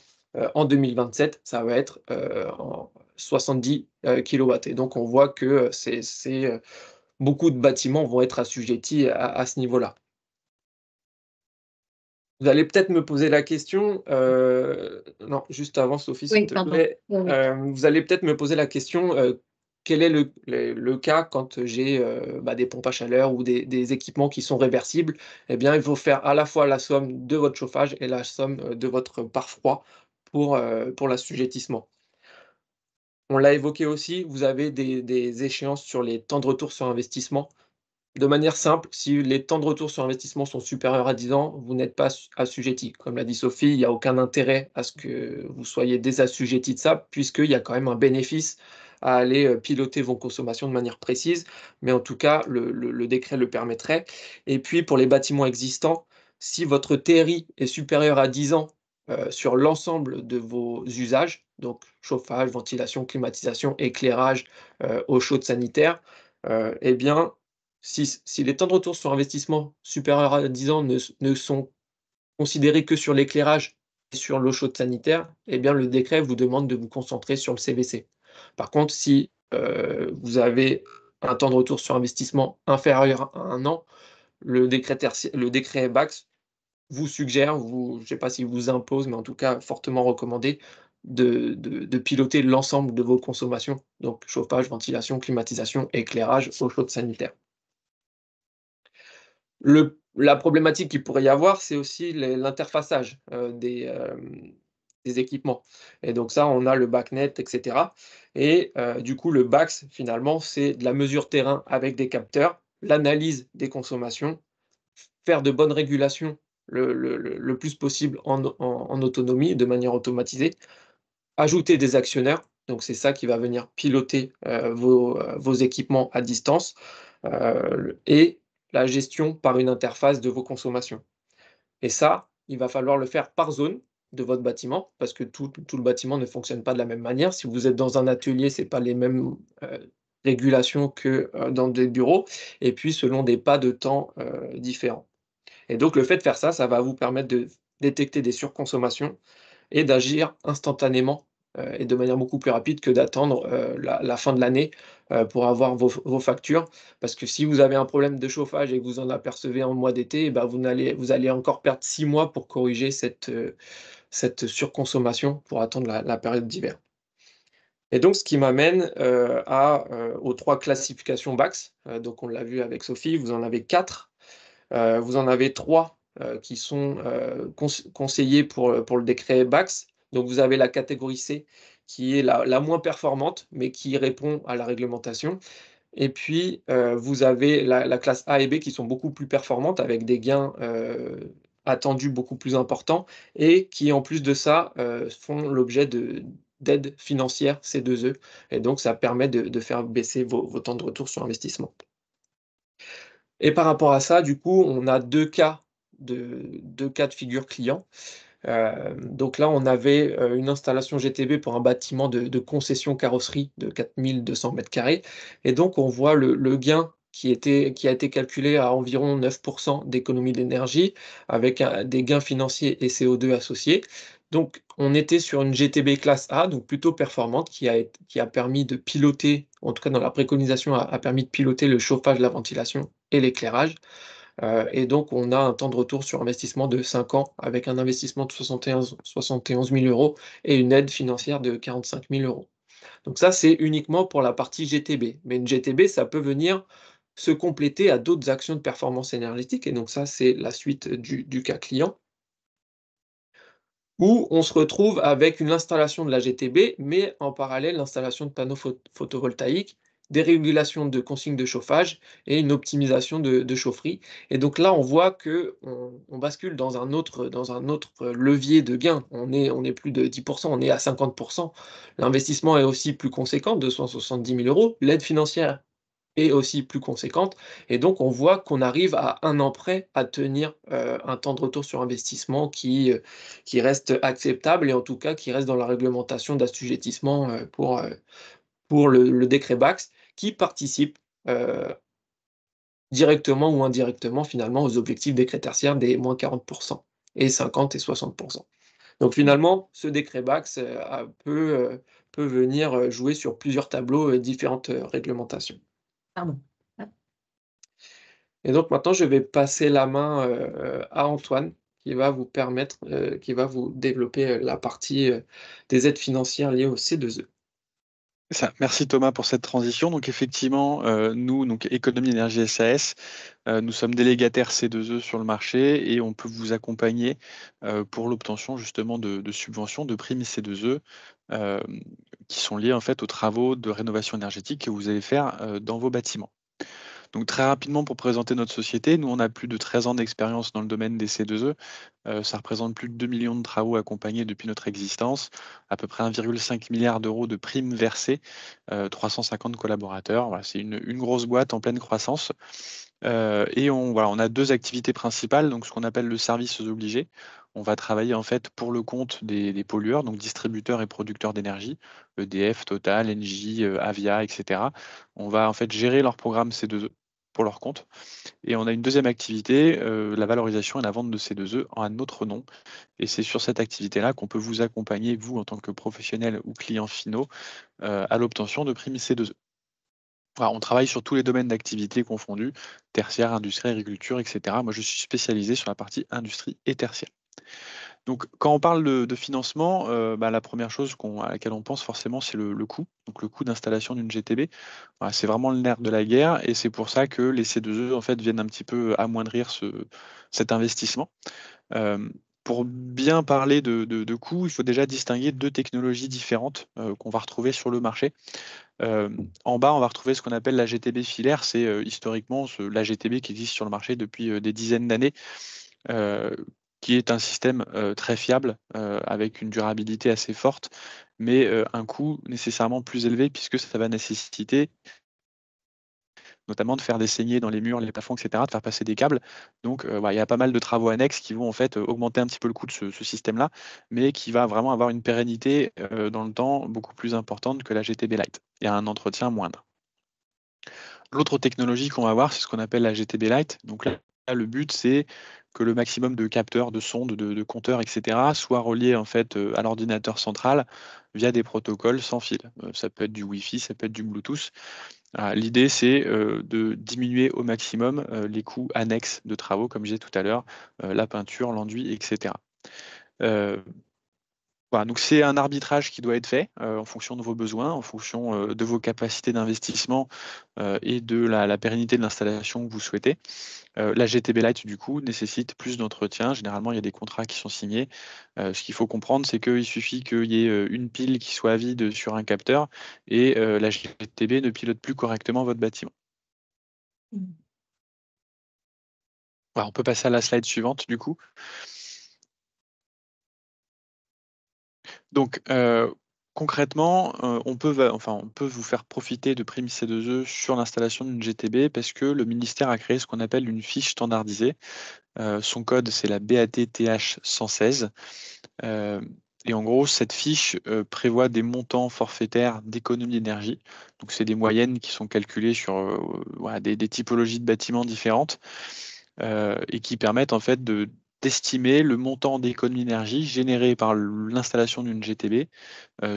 C: en 2027, ça va être, en 70 kilowatts, et donc on voit que, beaucoup de bâtiments vont être assujettis à ce niveau-là. Vous allez peut-être me poser la question, non, juste avant, Sophie, s'il
B: Oui,
C: te
B: pardon.
C: plaît.
B: Oui.
C: Vous allez peut-être me poser la question, quel est le cas quand j'ai des pompes à chaleur ou des équipements qui sont réversibles? Eh bien, il faut faire à la fois la somme de votre chauffage et la somme de votre pare froid pour l'assujettissement. On l'a évoqué aussi, vous avez des échéances sur les temps de retour sur investissement. De manière simple, si les temps de retour sur investissement sont supérieurs à 10 ans, vous n'êtes pas assujetti. Comme l'a dit Sophie, il n'y a aucun intérêt à ce que vous soyez désassujetti de ça, puisqu'il y a quand même un bénéfice à aller piloter vos consommations de manière précise. Mais en tout cas, le décret le permettrait. Et puis, pour les bâtiments existants, si votre TRI est supérieur à 10 ans sur l'ensemble de vos usages, donc chauffage, ventilation, climatisation, éclairage, eau chaude sanitaire, eh bien, si les temps de retour sur investissement supérieurs à 10 ans ne sont considérés que sur l'éclairage et sur l'eau chaude sanitaire, eh bien, le décret vous demande de vous concentrer sur le CVC. Par contre, si vous avez un temps de retour sur investissement inférieur à 1 an, le décret BACS vous suggère, je ne sais pas s'il vous impose, mais en tout cas fortement recommandé, de piloter l'ensemble de vos consommations, donc chauffage, ventilation, climatisation, éclairage, eau chaude sanitaire. La problématique qu'il pourrait y avoir, c'est aussi l'interfaçage des équipements. Et donc ça, on a le BACnet, et cetera. Et du coup, le BACS, finalement, c'est de la mesure terrain avec des capteurs, l'analyse des consommations, faire de bonnes régulations le plus possible en autonomie, de manière automatisée, ajouter des actionneurs, donc c'est ça qui va venir piloter vos équipements à distance, et la gestion par une interface de vos consommations. Et ça, il va falloir le faire par zone de votre bâtiment, parce que tout le bâtiment ne fonctionne pas de la même manière. Si vous êtes dans un atelier, c'est pas les mêmes régulations que dans des bureaux, et puis selon des pas de temps différents. Et donc le fait de faire ça, ça va vous permettre de détecter des surconsommations et d'agir instantanément et de manière beaucoup plus rapide que d'attendre la fin de l'année pour avoir vos factures. Parce que si vous avez un problème de chauffage et que vous en apercevez en mois d'été, eh ben vous allez encore perdre 6 mois pour corriger cette surconsommation pour attendre la période d'hiver. Et donc ce qui m'amène aux 3 classifications BACS. Donc on l'a vu avec Sophie, vous en avez 4. Vous en avez 3 qui sont conseillés pour le décret BACS. Donc vous avez la catégorie C qui est la moins performante, mais qui répond à la réglementation. Et puis vous avez la classe A et B qui sont beaucoup plus performantes avec des gains attendus beaucoup plus importants et qui en plus de ça font l'objet d'aides financières C2E. Et donc ça permet de faire baisser vos temps de retour sur investissement. Et par rapport à ça, du coup, on a deux cas de figure client. Donc là, on avait une installation GTB pour un bâtiment de concession carrosserie de 4200 m². Et donc, on voit le gain qui a été calculé à environ 9% d'économie d'énergie, avec des gains financiers et CO2 associés. Donc, on était sur une GTB classe A, donc plutôt performante, qui a permis de piloter, en tout cas dans la préconisation, a permis de piloter le chauffage, la ventilation et l'éclairage. Et donc, on a un temps de retour sur investissement de 5 ans avec un investissement de 71 000 € et une aide financière de 45 000 €. Donc ça, c'est uniquement pour la partie GTB. Mais une GTB, ça peut venir se compléter à d'autres actions de performance énergétique. Et donc ça, c'est la suite du cas client, où on se retrouve avec une installation de la GTB, mais en parallèle, l'installation de panneaux photovoltaïques, des régulations de consignes de chauffage et une optimisation de chaufferie. Et donc là, on voit qu'on bascule dans un autre levier de gain. On est plus de 10%, on est à 50%. L'investissement est aussi plus conséquent, 270 000 €. L'aide financière est aussi plus conséquente. Et donc, on voit qu'on arrive à 1 an près à tenir un temps de retour sur investissement qui reste acceptable et en tout cas qui reste dans la réglementation d'assujettissement pour le décret BACS, qui participe directement ou indirectement finalement aux objectifs décret tertiaire des moins 40% et 50 et 60%. Donc finalement, ce décret BACS peut venir jouer sur plusieurs tableaux et différentes réglementations.
B: Pardon.
C: Et donc maintenant, je vais passer la main à Antoine, qui va vous permettre, qui va vous développer, la partie, des aides financières liées au C2E.
D: Ça. Merci Thomas pour cette transition. Donc effectivement, nous, donc Économie Énergie SAS, nous sommes délégataires C2E sur le marché et on peut vous accompagner pour l'obtention justement de subventions, de primes C2E euh, qui sont liées en fait aux travaux de rénovation énergétique que vous allez faire dans vos bâtiments. Donc très rapidement pour présenter notre société, nous on a plus de 13 ans d'expérience dans le domaine des C2E. Ça représente plus de 2 millions de travaux accompagnés depuis notre existence, à peu près 1,5 milliard d'euros de primes versées, 350 collaborateurs. Voilà, c'est une grosse boîte en pleine croissance. Et on a deux activités principales, donc ce qu'on appelle le service aux obligés. On va travailler en fait pour le compte des pollueurs, donc distributeurs et producteurs d'énergie, EDF, Total, Engie, Avia, etc. On va en fait gérer leur programme C2E pour leur compte. Et on a une deuxième activité, la valorisation et la vente de C2E en un autre nom. Et c'est sur cette activité-là qu'on peut vous accompagner, vous en tant que professionnel ou client finaux, à l'obtention de primes C2E. Voilà, on travaille sur tous les domaines d'activité confondus, tertiaire, industrie, agriculture, etc. Moi, je suis spécialisé sur la partie industrie et tertiaire. Donc, quand on parle de financement, la première chose à laquelle on pense forcément, c'est le coût. Donc, le coût d'installation d'une GTB. Voilà, c'est vraiment le nerf de la guerre et c'est pour ça que les C2E en fait, viennent un petit peu amoindrir cet investissement. Euh, pour bien parler de coûts, il faut déjà distinguer deux technologies différentes qu'on va retrouver sur le marché. En bas, on va retrouver ce qu'on appelle la GTB filaire. C'est historiquement la GTB qui existe sur le marché depuis des dizaines d'années, euh, qui est un système très fiable, avec une durabilité assez forte, mais un coût nécessairement plus élevé puisque ça va nécessiter notamment de faire des saignées dans les murs, les plafonds, etc., de faire passer des câbles. Donc, il y a pas mal de travaux annexes qui vont en fait augmenter un petit peu le coût de ce système-là, mais qui va vraiment avoir une pérennité dans le temps beaucoup plus importante que la GTB Lite et un entretien moindre. L'autre technologie qu'on va avoir, c'est ce qu'on appelle la GTB Lite. Donc là, le but, c'est que le maximum de capteurs, de sondes, de compteurs, etc., soient reliés en fait à l'ordinateur central via des protocoles sans fil. Ça peut être du Wi-Fi, ça peut être du Bluetooth. L'idée, c'est de diminuer au maximum les coûts annexes de travaux, comme je disais tout à l'heure, la peinture, l'enduit, etc. Voilà, donc c'est un arbitrage qui doit être fait en fonction de vos besoins, en fonction de vos capacités d'investissement et de la pérennité de l'installation que vous souhaitez. La GTB Lite, du coup, nécessite plus d'entretien. Généralement, il y a des contrats qui sont signés. Ce qu'il faut comprendre, c'est qu'il suffit qu'il y ait une pile qui soit vide sur un capteur et la GTB ne pilote plus correctement votre bâtiment. Voilà, on peut passer à la slide suivante, du coup. Donc, concrètement, on peut vous faire profiter de primes C2E sur l'installation d'une GTB parce que le ministère a créé ce qu'on appelle une fiche standardisée. Son code, c'est la BAT-TH 116. Et en gros, cette fiche prévoit des montants forfaitaires d'économie d'énergie. Donc, c'est des moyennes qui sont calculées sur des typologies de bâtiments différentes et qui permettent en fait d'estimer le montant d'économie d'énergie généré par l'installation d'une GTB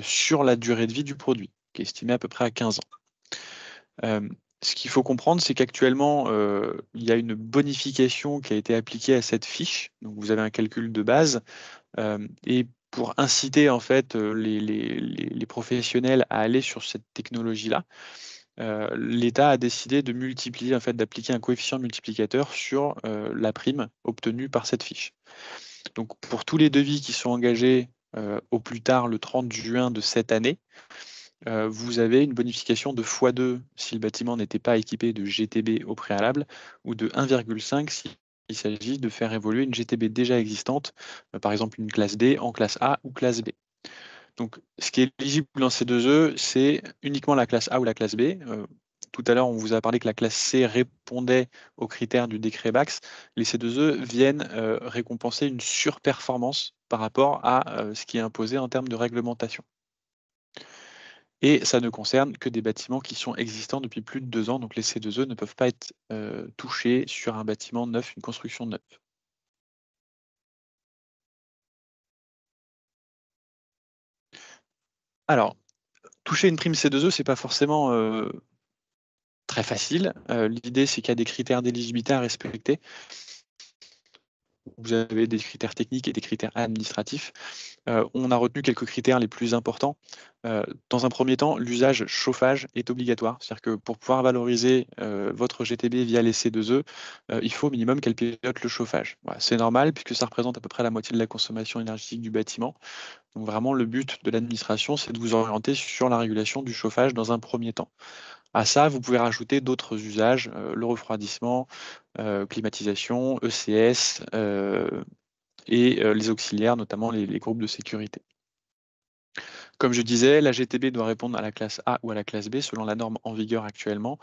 D: sur la durée de vie du produit, qui est estimée à peu près à 15 ans. Ce qu'il faut comprendre, c'est qu'actuellement, il y a une bonification qui a été appliquée à cette fiche. Donc, vous avez un calcul de base et pour inciter en fait les professionnels à aller sur cette technologie-là, l'État a décidé de multiplier, en fait, d'appliquer un coefficient multiplicateur sur la prime obtenue par cette fiche. Donc, pour tous les devis qui sont engagés au plus tard le 30 juin de cette année, vous avez une bonification de x2 si le bâtiment n'était pas équipé de GTB au préalable, ou de 1,5 s'il s'agit de faire évoluer une GTB déjà existante, par exemple une classe D en classe A ou classe B. Donc, ce qui est éligible dans ces deux E, c'est uniquement la classe A ou la classe B. Tout à l'heure, on vous a parlé que la classe C répondait aux critères du décret BAX. Les C2E viennent récompenser une surperformance par rapport à ce qui est imposé en termes de réglementation. Et ça ne concerne que des bâtiments qui sont existants depuis plus de 2 ans. Donc les C2E ne peuvent pas être touchés sur un bâtiment neuf, une construction neuve. Alors, toucher une prime C2E, ce n'est pas forcément très facile. L'idée, c'est qu'il y a des critères d'éligibilité à respecter. vous avez des critères techniques et des critères administratifs. On a retenu quelques critères les plus importants. Dans un premier temps, l'usage chauffage est obligatoire. C'est-à-dire que pour pouvoir valoriser votre GTB via les C2E, il faut au minimum qu'elle pilote le chauffage. Voilà, c'est normal puisque ça représente à peu près la moitié de la consommation énergétique du bâtiment. Donc vraiment, le but de l'administration, c'est de vous orienter sur la régulation du chauffage dans un premier temps. À ça, vous pouvez rajouter d'autres usages, le refroidissement, climatisation, ECS et les auxiliaires, notamment les groupes de sécurité. Comme je disais, la GTB doit répondre à la classe A ou à la classe B selon la norme en vigueur actuellement.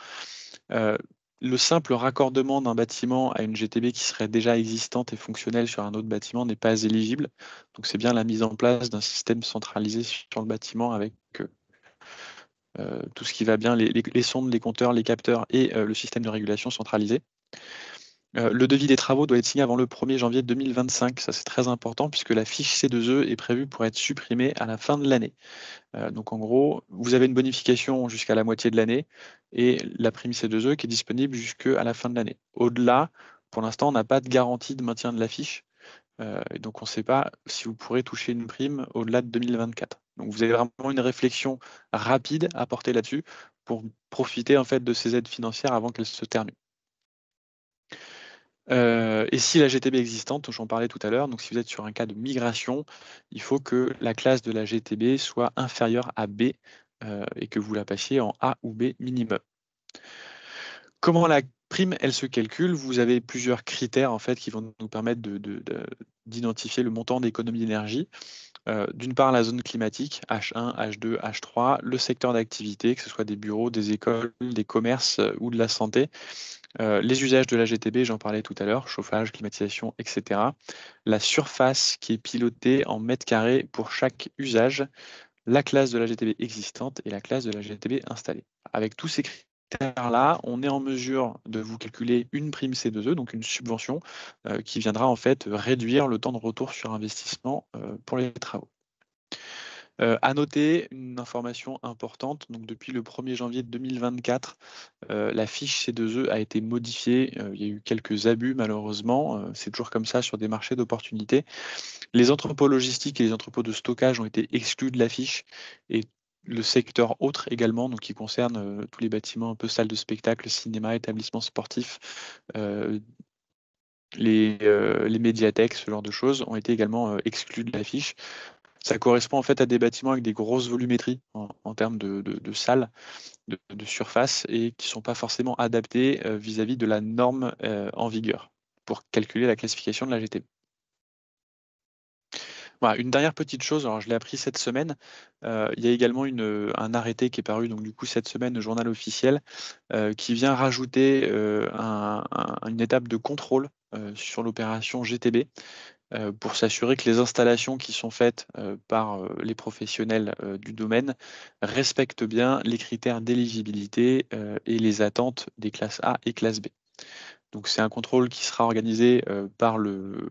D: Le simple raccordement d'un bâtiment à une GTB qui serait déjà existante et fonctionnelle sur un autre bâtiment n'est pas éligible. Donc c'est bien la mise en place d'un système centralisé sur le bâtiment avec tout ce qui va bien, les sondes, les compteurs, les capteurs et le système de régulation centralisé. Le devis des travaux doit être signé avant le 1er janvier 2025. Ça, c'est très important puisque la fiche C2E est prévue pour être supprimée à la fin de l'année. Donc, en gros, vous avez une bonification jusqu'à la moitié de l'année et la prime C2E qui est disponible jusqu'à la fin de l'année. Au-delà, pour l'instant, on n'a pas de garantie de maintien de la fiche. Et donc, on ne sait pas si vous pourrez toucher une prime au-delà de 2024. Donc, vous avez vraiment une réflexion rapide à porter là-dessus pour profiter en fait de ces aides financières avant qu'elles se terminent. Et si la GTB existante, dont j'en parlais tout à l'heure, donc si vous êtes sur un cas de migration, il faut que la classe de la GTB soit inférieure à B et que vous la passiez en A ou B minimum. Comment la prime, elle se calcule? Vous avez plusieurs critères en fait qui vont nous permettre d'identifier le montant d'économie d'énergie. D'une part, la zone climatique, H1, H2, H3, le secteur d'activité, que ce soit des bureaux, des écoles, des commerces ou de la santé. Les usages de la GTB, j'en parlais tout à l'heure, chauffage, climatisation, etc. La surface qui est pilotée en mètres carrés pour chaque usage, la classe de la GTB existante et la classe de la GTB installée. Avec tous ces critères-là, on est en mesure de vous calculer une prime C2E, donc une subvention, qui viendra en fait réduire le temps de retour sur investissement pour les travaux. À noter une information importante, donc depuis le 1er janvier 2024, la fiche C2E a été modifiée. Il y a eu quelques abus malheureusement, c'est toujours comme ça sur des marchés d'opportunités. Les entrepôts logistiques et les entrepôts de stockage ont été exclus de la fiche et le secteur autre également, donc qui concerne tous les bâtiments un peu salles de spectacle, cinéma, établissements sportifs, les médiathèques, ce genre de choses, ont été également exclus de la fiche. Ça correspond en fait à des bâtiments avec des grosses volumétries en termes de salles, de surface, et qui ne sont pas forcément adaptés vis-à-vis de la norme en vigueur pour calculer la classification de la GTB. Voilà, une dernière petite chose, alors je l'ai appris cette semaine, il y a également un arrêté qui est paru donc du coup cette semaine au journal officiel qui vient rajouter une étape de contrôle sur l'opération GTB. Pour s'assurer que les installations qui sont faites par les professionnels du domaine respectent bien les critères d'éligibilité et les attentes des classes A et classe B. Donc c'est un contrôle qui sera organisé par le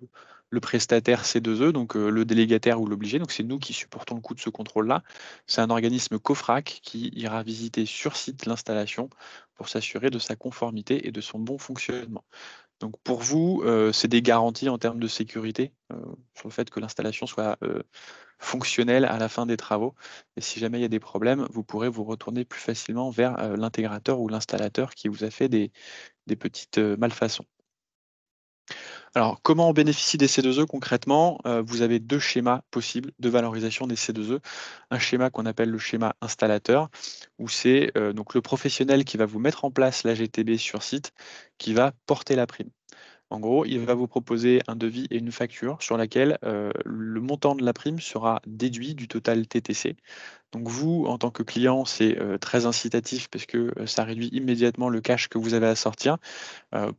D: prestataire C2E, donc le délégataire ou l'obligé. Donc c'est nous qui supportons le coût de ce contrôle-là. C'est un organisme COFRAC qui ira visiter sur site l'installation pour s'assurer de sa conformité et de son bon fonctionnement. Donc pour vous, c'est des garanties en termes de sécurité sur le fait que l'installation soit fonctionnelle à la fin des travaux. Et si jamais il y a des problèmes, vous pourrez vous retourner plus facilement vers l'intégrateur ou l'installateur qui vous a fait des petites malfaçons. Alors, comment on bénéficie des C2E concrètement? Vous avez deux schémas possibles de valorisation des C2E. Un schéma qu'on appelle le schéma installateur, où c'est donc le professionnel qui va vous mettre en place la GTB sur site, qui va porter la prime. En gros, il va vous proposer un devis et une facture sur laquelle le montant de la prime sera déduit du total TTC. Donc vous, en tant que client, c'est très incitatif parce que ça réduit immédiatement le cash que vous avez à sortir.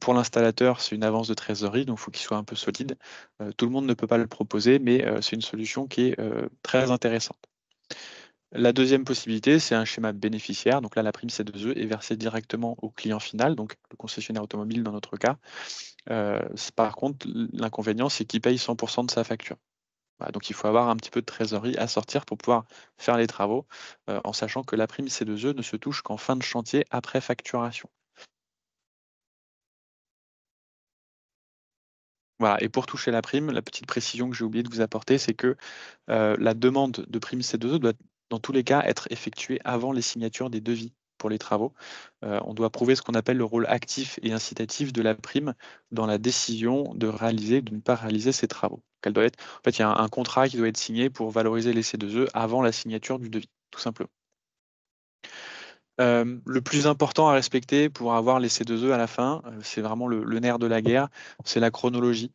D: Pour l'installateur, c'est une avance de trésorerie, donc il faut qu'il soit un peu solide. Tout le monde ne peut pas le proposer, mais c'est une solution qui est très intéressante. La deuxième possibilité, c'est un schéma bénéficiaire. Donc là, la prime C2E est versée directement au client final, donc le concessionnaire automobile dans notre cas. Par contre, l'inconvénient, c'est qu'il paye 100% de sa facture. Voilà, donc il faut avoir un petit peu de trésorerie à sortir pour pouvoir faire les travaux, en sachant que la prime C2E ne se touche qu'en fin de chantier après facturation. Voilà. Et pour toucher la prime, la petite précision que j'ai oublié de vous apporter, c'est que la demande de prime C2E doit, dans tous les cas, être effectuée avant les signatures des devis pour les travaux. On doit prouver ce qu'on appelle le rôle actif et incitatif de la prime dans la décision de réaliser ou de ne pas réaliser ces travaux. Elle doit être, en fait, il y a un contrat qui doit être signé pour valoriser les C2E avant la signature du devis, tout simplement. Le plus important à respecter pour avoir les C2E à la fin, c'est vraiment le nerf de la guerre, c'est la chronologie.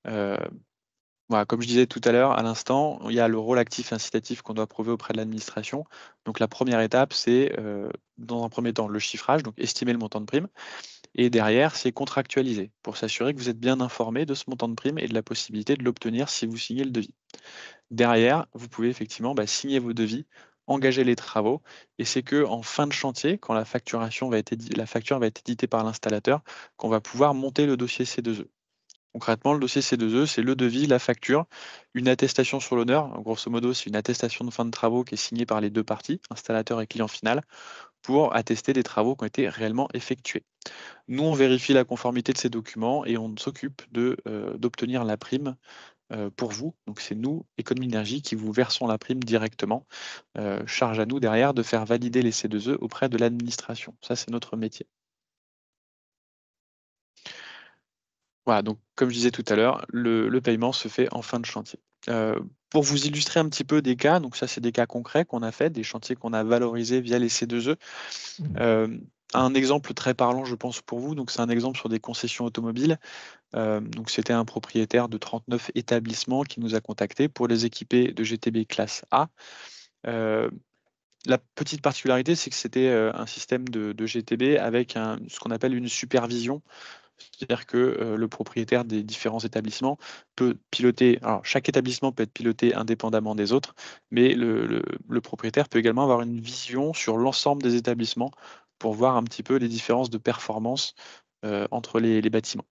D: Voilà, comme je disais tout à l'heure, à l'instant, il y a le rôle actif et incitatif qu'on doit prouver auprès de l'administration. Donc la première étape, c'est dans un premier temps le chiffrage, donc estimer le montant de prime. Et derrière, c'est contractualiser pour s'assurer que vous êtes bien informé de ce montant de prime et de la possibilité de l'obtenir si vous signez le devis. Derrière, vous pouvez effectivement signer vos devis, engager les travaux. Et c'est qu'en fin de chantier, quand la facture va être éditée par l'installateur, qu'on va pouvoir monter le dossier C2E. Concrètement, le dossier C2E, c'est le devis, la facture, une attestation sur l'honneur. Grosso modo, c'est une attestation de fin de travaux qui est signée par les deux parties, installateur et client final, pour attester des travaux qui ont été réellement effectués. Nous, on vérifie la conformité de ces documents et on s'occupe d'obtenir la prime pour vous. Donc, c'est nous, Économie Énergie, qui vous versons la prime directement. Charge à nous derrière de faire valider les C2E auprès de l'administration. Ça, c'est notre métier. Voilà, donc comme je disais tout à l'heure, le paiement se fait en fin de chantier. Pour vous illustrer un petit peu des cas, donc ça c'est des cas concrets qu'on a fait, des chantiers qu'on a valorisés via les C2E. Un exemple très parlant, je pense, pour vous, donc c'est un exemple sur des concessions automobiles. Donc c'était un propriétaire de 39 établissements qui nous a contactés pour les équiper de GTB classe A. La petite particularité, c'est que c'était un système de GTB avec ce qu'on appelle une supervision. C'est-à-dire que le propriétaire des différents établissements peut piloter, alors chaque établissement peut être piloté indépendamment des autres, mais le propriétaire peut également avoir une vision sur l'ensemble des établissements pour voir un petit peu les différences de performance entre les bâtiments.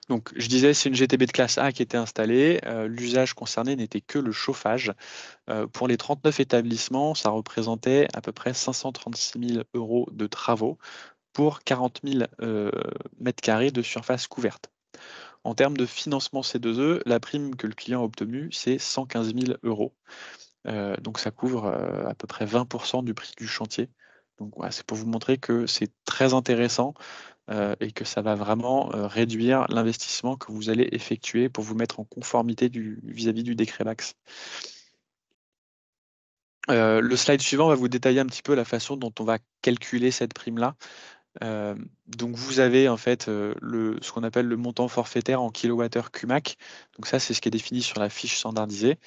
D: Donc, je disais, c'est une GTB de classe A qui était installée. L'usage concerné n'était que le chauffage. Pour les 39 établissements, ça représentait à peu près 536 000 € de travaux pour 40 000 mètres carrés de surface couverte. En termes de financement C2E, la prime que le client a obtenue, c'est 115 000 €. Donc ça couvre à peu près 20% du prix du chantier. Donc voilà, c'est pour vous montrer que c'est très intéressant et que ça va vraiment réduire l'investissement que vous allez effectuer pour vous mettre en conformité vis-à-vis du décret MAX. Le slide suivant va vous détailler un petit peu la façon dont on va calculer cette prime-là. Donc vous avez en fait ce qu'on appelle le montant forfaitaire en kWh Qmac. Donc ça, c'est ce qui est défini sur la fiche standardisée.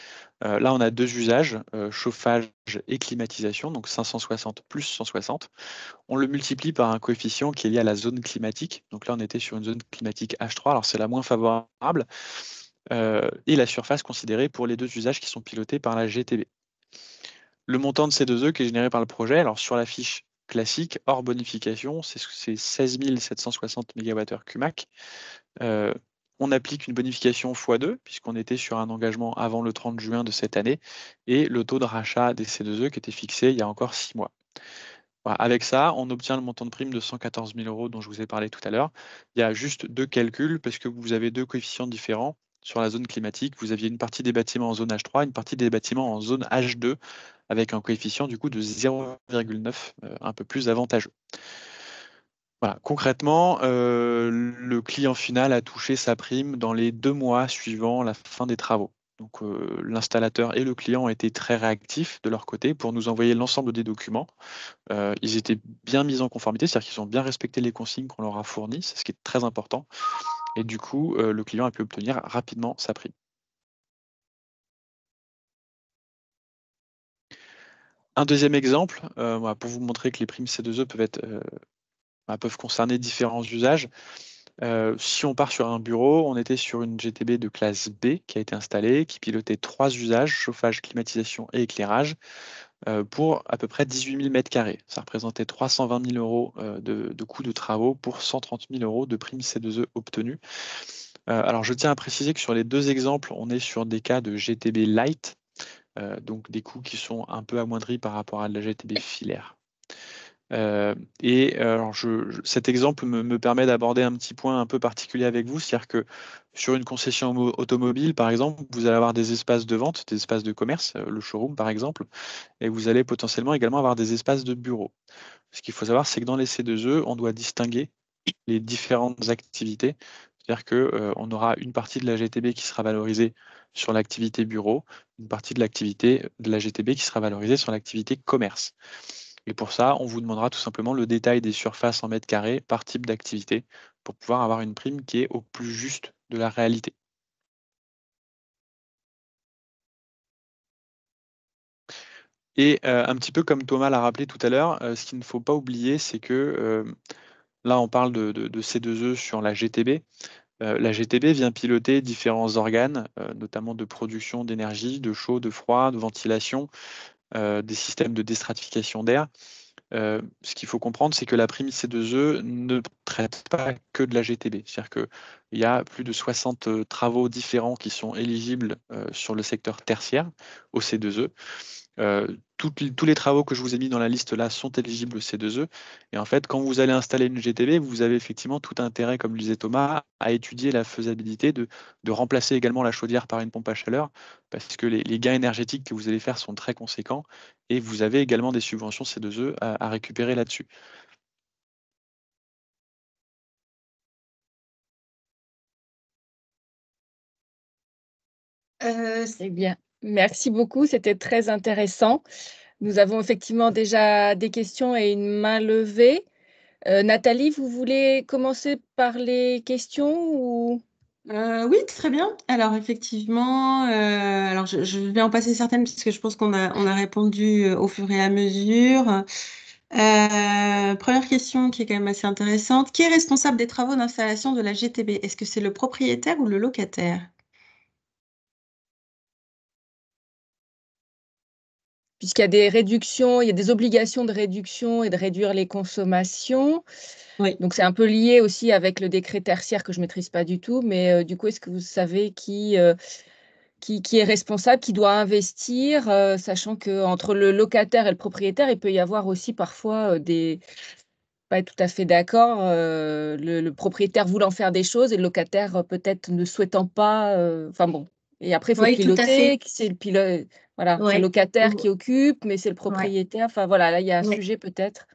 D: Là, on a deux usages, chauffage et climatisation, donc 560 plus 160. On le multiplie par un coefficient qui est lié à la zone climatique. Donc là, on était sur une zone climatique H3, alors c'est la moins favorable. Et la surface considérée pour les deux usages qui sont pilotés par la GTB. Le montant de C2E qui est généré par le projet, alors sur la fiche classique, hors bonification, c'est 16 760 MWh Qmac. On applique une bonification x2, puisqu'on était sur un engagement avant le 30 juin de cette année, et le taux de rachat des C2E qui était fixé il y a encore 6 mois. Voilà, avec ça, on obtient le montant de prime de 114 000 € dont je vous ai parlé tout à l'heure. Il y a juste deux calculs, parce que vous avez deux coefficients différents. Sur la zone climatique, vous aviez une partie des bâtiments en zone H3, une partie des bâtiments en zone H2, avec un coefficient du coup de 0,9, un peu plus avantageux. Voilà. Concrètement, le client final a touché sa prime dans les 2 mois suivant la fin des travaux. Donc l'installateur et le client ont été très réactifs de leur côté pour nous envoyer l'ensemble des documents. Ils étaient bien mis en conformité, c'est-à-dire qu'ils ont bien respecté les consignes qu'on leur a fournies, c'est ce qui est très important. Et du coup, le client a pu obtenir rapidement sa prime. Un deuxième exemple, pour vous montrer que les primes C2E peuvent concerner différents usages. Si on part sur un bureau, on était sur une GTB de classe B qui a été installée, qui pilotait 3 usages, chauffage, climatisation et éclairage, pour à peu près 18 000 mètres carrés. Ça représentait 320 000 € de coûts de travaux pour 130 000 € de primes C2E obtenues. Alors je tiens à préciser que sur les deux exemples, on est sur des cas de GTB Light, donc des coûts qui sont un peu amoindris par rapport à la GTB filaire. Alors cet exemple me permet d'aborder un petit point un peu particulier avec vous, c'est-à-dire que sur une concession automobile, par exemple, vous allez avoir des espaces de vente, des espaces de commerce, le showroom par exemple, et vous allez potentiellement également avoir des espaces de bureau. Ce qu'il faut savoir, c'est que dans les C2E, on doit distinguer les différentes activités. C'est-à-dire qu'on aura une partie de la GTB qui sera valorisée sur l'activité bureau, une partie de l'activité de la GTB qui sera valorisée sur l'activité commerce. Et pour ça, on vous demandera tout simplement le détail des surfaces en mètres carrés par type d'activité pour pouvoir avoir une prime qui est au plus juste de la réalité. Et un petit peu comme Thomas l'a rappelé tout à l'heure, ce qu'il ne faut pas oublier, c'est que là, on parle de C2E sur la GTB. La GTB vient piloter différents organes, notamment de production d'énergie, de chaud, de froid, de ventilation, des systèmes de déstratification d'air. Ce qu'il faut comprendre, c'est que la prime C2E ne traite pas que de la GTB. C'est-à-dire qu'il y a plus de 60 travaux différents qui sont éligibles sur le secteur tertiaire au C2E. Tous les travaux que je vous ai mis dans la liste là sont éligibles au C2E. Et en fait, quand vous allez installer une GTB, vous avez effectivement tout intérêt, comme le disait Thomas, à étudier la faisabilité de remplacer également la chaudière par une pompe à chaleur, parce que les gains énergétiques que vous allez faire sont très conséquents et vous avez également des subventions C2E à récupérer là-dessus.
A: Eh bien, merci beaucoup, c'était très intéressant. Nous avons effectivement déjà des questions et une main levée. Nathalie, vous voulez commencer par les questions ou...
E: Oui, très bien. Alors effectivement, alors je vais en passer certaines parce que je pense qu'on a répondu au fur et à mesure. Première question qui est quand même assez intéressante. Qui est responsable des travaux d'installation de la GTB? Est-ce que c'est le propriétaire ou le locataire?
A: Puisqu'il y a des réductions, il y a des obligations de réduction et de réduire les consommations.
E: Oui.
A: Donc, c'est un peu lié aussi avec le décret tertiaire que je ne maîtrise pas du tout. Mais du coup, est-ce que vous savez qui est responsable, qui doit investir, sachant qu'entre le locataire et le propriétaire, il peut y avoir aussi parfois des... pas être tout à fait d'accord, le propriétaire voulant faire des choses et le locataire peut-être ne souhaitant pas, enfin bon. Et après, il faut
B: Oui, tout à fait.
A: piloter, c'est le pilote, voilà, c'est le
B: Ouais.
A: locataire qui occupe, mais c'est le
B: Ouais.
A: propriétaire. Enfin voilà, là, il y a un
B: Ouais.
A: sujet peut-être.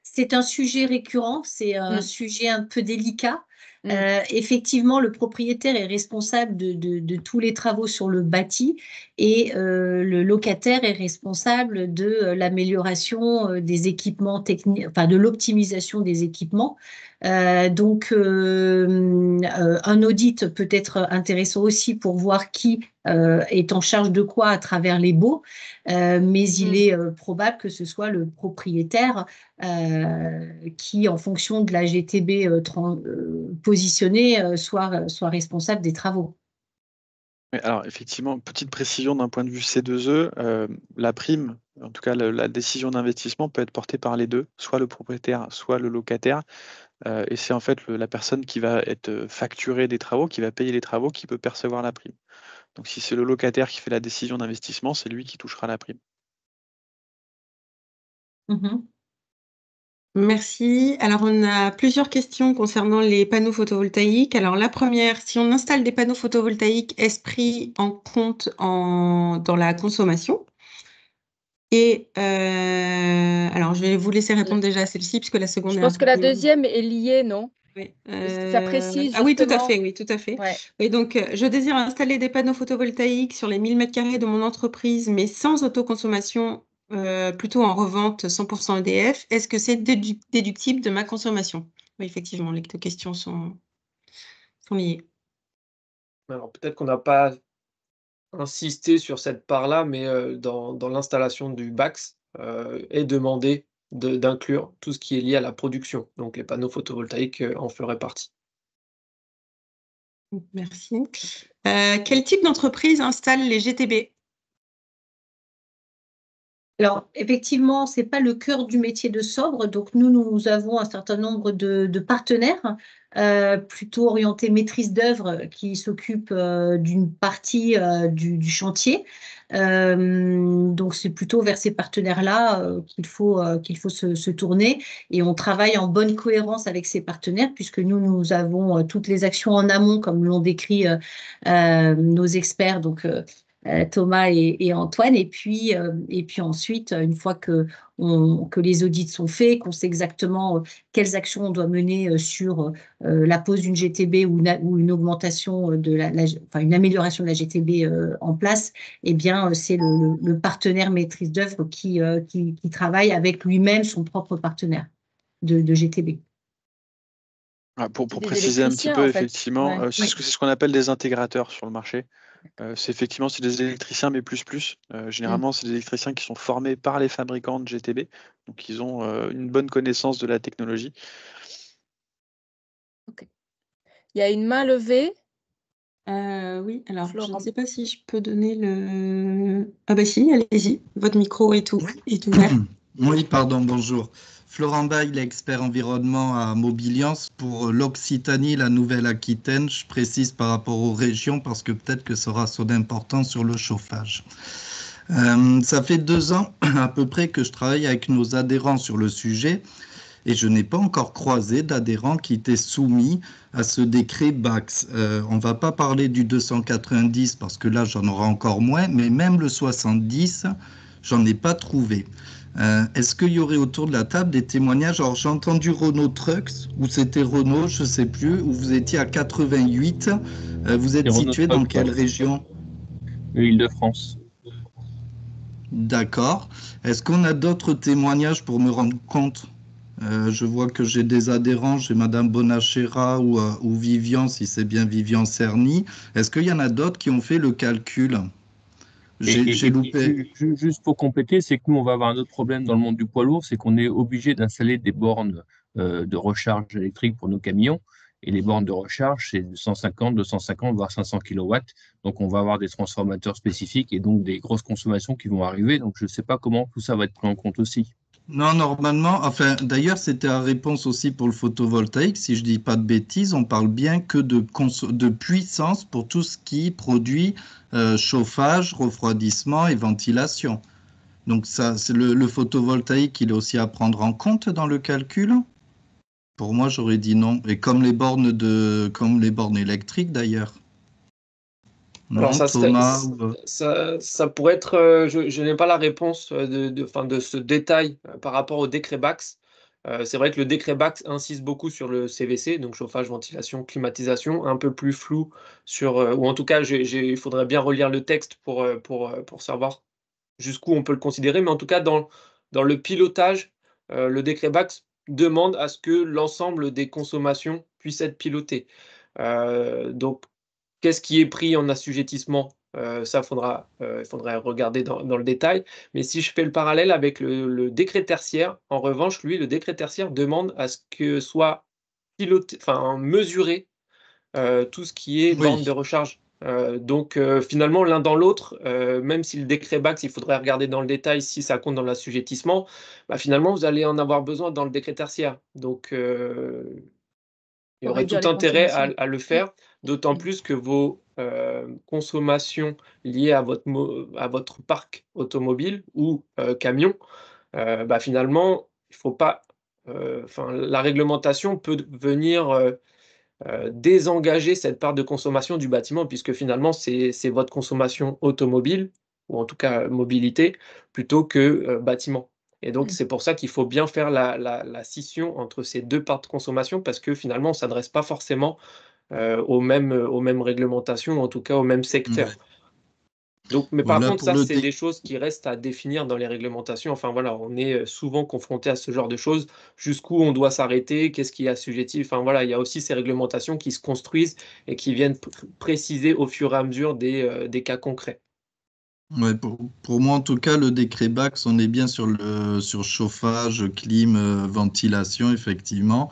B: C'est un sujet récurrent, c'est un
A: Mmh.
B: sujet un peu délicat.
A: Mmh.
B: Effectivement, le propriétaire est responsable de tous les travaux sur le bâti et le locataire est responsable de l'amélioration des équipements techniques, enfin de l'optimisation des équipements. Un audit peut être intéressant aussi pour voir qui est en charge de quoi à travers les baux, mais il est probable que ce soit le propriétaire qui, en fonction de la GTB positionnée, soit responsable des travaux.
D: Alors effectivement, petite précision d'un point de vue C2E, la prime, en tout cas la décision d'investissement peut être portée par les deux, soit le propriétaire, soit le locataire. Et c'est en fait la personne qui va être facturée des travaux, qui va payer les travaux, qui peut percevoir la prime. Donc si c'est le locataire qui fait la décision d'investissement, c'est lui qui touchera la prime.
E: Merci. Alors, on a plusieurs questions concernant les panneaux photovoltaïques. Alors, la première, si on installe des panneaux photovoltaïques, est-ce pris en compte dans la consommation? Et alors, je vais vous laisser répondre déjà à celle-ci, puisque la seconde
A: Je
E: est un
A: pense que
E: peu
A: la
E: plus longue.
A: deuxième est liée, non?
E: Oui.
A: Ça précise
E: Ah oui, tout à
A: justement.
E: fait, oui, tout à fait.
A: Ouais.
E: Oui, donc, je désire installer des panneaux photovoltaïques sur les 1000 m² de mon entreprise, mais sans autoconsommation, plutôt en revente 100% EDF. Est-ce que c'est déductible de ma consommation? Oui, effectivement, les deux questions sont liées.
C: Alors peut-être qu'on n'a pas insisté sur cette part-là, mais dans l'installation du BAX, est demandé d'inclure tout ce qui est lié à la production. Donc les panneaux photovoltaïques, en feraient partie.
E: Merci. Quel type d'entreprise installe les GTB?
B: Alors, effectivement, ce n'est pas le cœur du métier de Sobre. Donc, nous avons un certain nombre de partenaires plutôt orientés maîtrise d'œuvre qui s'occupent d'une partie du chantier. Donc, c'est plutôt vers ces partenaires-là qu'il faut se tourner. Et on travaille en bonne cohérence avec ces partenaires puisque nous avons toutes les actions en amont, comme l'ont décrit nos experts. Donc, Thomas et Antoine. Et puis ensuite, une fois que les audits sont faits, qu'on sait exactement quelles actions on doit mener sur la pose d'une GTB ou une augmentation enfin, une amélioration de la GTB en place, eh bien, c'est le partenaire maîtrise d'œuvre qui travaille avec lui-même son propre partenaire de GTB.
D: Pour
A: C'est des
D: préciser un petit
A: électriciens,
D: peu,
A: en fait.
D: effectivement,
A: Ouais.
D: c'est ce qu'on appelle des intégrateurs sur le marché. C'est des électriciens, mais plus. Généralement, c'est des électriciens qui sont formés par les fabricants de GTB, donc ils ont une bonne connaissance de la technologie.
A: Ok. Il y a une main levée.
E: Oui, alors je
A: Florent.
E: ne sais pas si je peux donner le... Ah bah si, allez-y, votre micro est ouvert.
G: Oui, pardon, bonjour. Florent Bail, expert environnement à Mobiliance pour l'Occitanie, la Nouvelle-Aquitaine. Je précise par rapport aux régions parce que peut-être que ça aura son importance sur le chauffage. Ça fait 2 ans à peu près que je travaille avec nos adhérents sur le sujet et je n'ai pas encore croisé d'adhérents qui étaient soumis à ce décret BAX. On ne va pas parler du 290 parce que là j'en aurai encore moins, mais même le 70, j'en ai pas trouvé. Est-ce qu'il y aurait autour de la table des témoignages? Alors j'ai entendu Renault Trucks, ou c'était Renault, je ne sais plus, où vous étiez à 88. Vous êtes situé dans quelle région?
F: Île-de-France.
G: D'accord. Est-ce qu'on a d'autres témoignages pour me rendre compte? Je vois que j'ai des adhérents, j'ai Madame Bonachera ou Vivian, si c'est bien Vivian Cerny. Est-ce qu'il y en a d'autres qui ont fait le calcul? J'ai loupé.
F: Juste pour compléter, c'est que nous, on va avoir un autre problème dans le monde du poids lourd, c'est qu'on est obligé d'installer des bornes de recharge électrique pour nos camions. Et les bornes de recharge, c'est 150, 250, voire 500 kW. Donc, on va avoir des transformateurs spécifiques et donc des grosses consommations qui vont arriver. Donc, je ne sais pas comment tout ça va être pris en compte aussi.
G: Non, normalement, enfin, d'ailleurs, c'était la réponse aussi pour le photovoltaïque. Si je dis pas de bêtises, on parle bien que de puissance pour tout ce qui produit chauffage, refroidissement et ventilation. Donc ça, c'est le photovoltaïque, il est aussi à prendre en compte dans le calcul? Pour moi, j'aurais dit non. Et comme les bornes électriques d'ailleurs.
C: Alors
G: Non, Thomas
C: ça pourrait être, je n'ai pas la réponse de ce détail par rapport au décret BAX. C'est vrai que le décret BAX insiste beaucoup sur le CVC, donc chauffage, ventilation, climatisation, un peu plus flou sur, ou en tout cas, il faudrait bien relire le texte pour savoir jusqu'où on peut le considérer. Mais en tout cas, dans le pilotage, le décret BAX demande à ce que l'ensemble des consommations puissent être pilotées. Donc, qu'est-ce qui est pris en assujettissement? Ça, il faudrait regarder dans le détail. Mais si je fais le parallèle avec le décret tertiaire, en revanche, lui, le décret tertiaire demande à ce que soit piloté, enfin mesuré, tout ce qui est borne de
G: oui.
C: recharge. Donc finalement, l'un dans l'autre, même si le décret BAX, il faudrait regarder dans le détail si ça compte dans l'assujettissement, bah, finalement, vous allez en avoir besoin dans le décret tertiaire. Donc il y
A: Pour
C: aurait tout
A: réduire les
C: intérêt
A: consommations.
C: à le faire, d'autant plus que vos consommations liées à votre parc automobile ou camion, bah, finalement, il faut pas, enfin, la réglementation peut venir désengager cette part de consommation du bâtiment puisque finalement c'est votre consommation automobile ou en tout cas mobilité plutôt que bâtiment. Et donc c'est pour ça qu'il faut bien faire la scission entre ces 2 parts de consommation parce que finalement on ne s'adresse pas forcément aux mêmes réglementations, en tout cas au même secteur.
G: Ouais.
C: Donc, mais par
G: Voilà
C: contre,
G: pour
C: ça,
G: le
C: c'est des choses qui restent à définir dans les réglementations. Enfin voilà, on est souvent confronté à ce genre de choses. Jusqu'où on doit s'arrêter? Qu'est-ce qui est assujetti? Enfin voilà, il y a aussi ces réglementations qui se construisent et qui viennent préciser au fur et à mesure des cas concrets.
G: Ouais, pour moi, en tout cas, le décret BAX, on est bien sur chauffage, clim, ventilation, effectivement.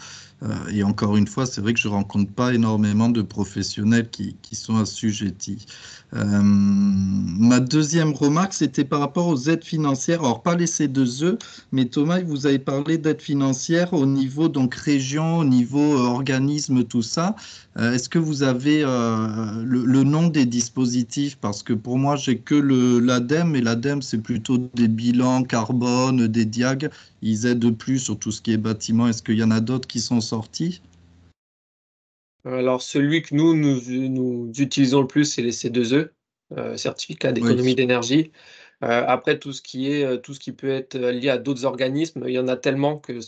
G: Et encore une fois, c'est vrai que je ne rencontre pas énormément de professionnels qui sont assujettis. Ma deuxième remarque, c'était par rapport aux aides financières. Alors, pas les C2E, mais Thomas, vous avez parlé d'aides financières au niveau donc région, au niveau organisme, tout ça. Est-ce que vous avez le nom des dispositifs? Parce que pour moi, j'ai que l'ADEME, et l'ADEME, c'est plutôt des bilans carbone, des diag. Ils aident plus sur tout ce qui est bâtiment. Est-ce qu'il y en a d'autres qui sont sortis?
C: Alors, celui que nous utilisons le plus, c'est les C2E, certificats d'économie
G: Oui.
C: d'énergie. Après, tout ce qui peut être lié à d'autres organismes, il y en a tellement que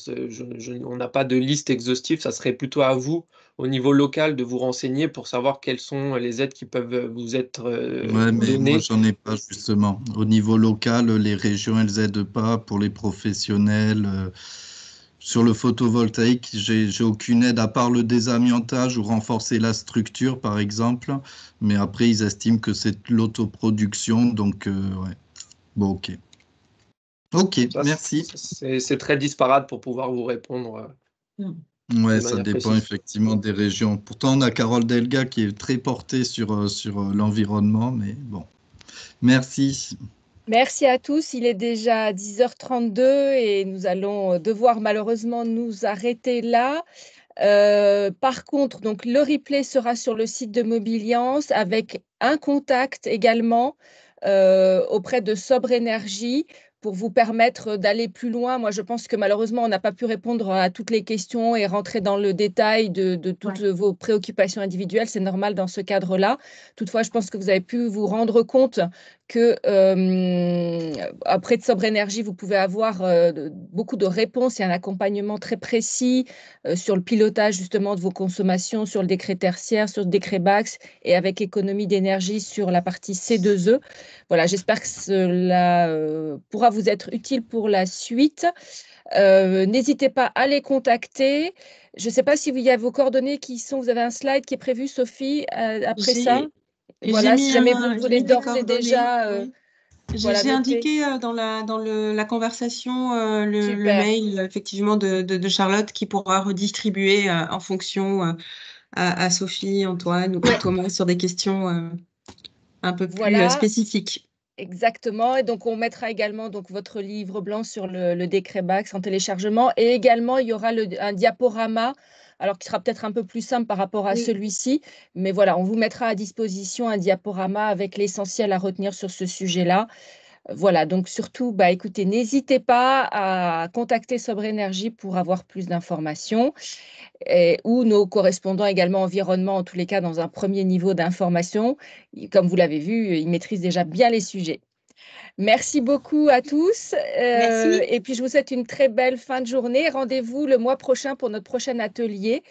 C: on n'a pas de liste exhaustive. Ça serait plutôt à vous, au niveau local, de vous renseigner pour savoir quelles sont les aides qui peuvent vous être
G: Ouais, mais moi,
C: données.
G: j'en ai pas justement. Au niveau local, les régions, elles aident pas pour les professionnels. Sur le photovoltaïque, j'ai aucune aide à part le désamiantage ou renforcer la structure, par exemple. Mais après, ils estiment que c'est l'autoproduction. Donc, ouais. Bon, ok. Ok,
C: Ça,
G: merci.
C: c'est très disparate pour pouvoir vous répondre de
G: Ouais, ça
C: manière
G: dépend
C: précise.
G: effectivement des régions. Pourtant, on a Carole Delga qui est très portée sur l'environnement, mais bon. Merci.
A: Merci à tous. Il est déjà 10h32 et nous allons devoir malheureusement nous arrêter là. Par contre, donc, le replay sera sur le site de Mobiliance avec un contact également auprès de Sobre Énergie pour vous permettre d'aller plus loin. Moi, je pense que malheureusement, on n'a pas pu répondre à toutes les questions et rentrer dans le détail de toutes vos préoccupations individuelles. C'est normal dans ce cadre-là. Toutefois, je pense que vous avez pu vous rendre compte que auprès de Sobre Énergie, vous pouvez avoir beaucoup de réponses et un accompagnement très précis sur le pilotage justement de vos consommations, sur le décret tertiaire, sur le décret BAX et avec économie d'énergie sur la partie C2E. Voilà, j'espère que cela pourra vous être utile pour la suite. N'hésitez pas à les contacter. Je ne sais pas si vous y avez vos coordonnées qui sont, vous avez un slide qui est prévu, Sophie, après ça. Voilà, si jamais vous voulez d'ores et déjà
E: oui.
A: voilà,
E: J'ai
A: noter.
E: indiqué dans la conversation le
A: Super.
E: mail effectivement de Charlotte qui pourra redistribuer en fonction à Sophie, Antoine ou Thomas sur des questions un peu plus
A: Voilà.
E: spécifiques.
A: Exactement. Et donc, on mettra également donc, votre livre blanc sur le décret BAX en téléchargement. Et également, il y aura un diaporama, alors qui sera peut-être un peu plus simple par rapport à celui-ci. Mais voilà, on vous mettra à disposition un diaporama avec l'essentiel à retenir sur ce sujet-là. Voilà, donc surtout, bah, écoutez, n'hésitez pas à contacter Sobre Énergie pour avoir plus d'informations ou nos correspondants également environnement, en tous les cas, dans un premier niveau d'information. Comme vous l'avez vu, ils maîtrisent déjà bien les sujets. Merci beaucoup à tous.
B: Merci.
A: Et puis, je vous souhaite une très belle fin de journée. Rendez-vous le mois prochain pour notre prochain atelier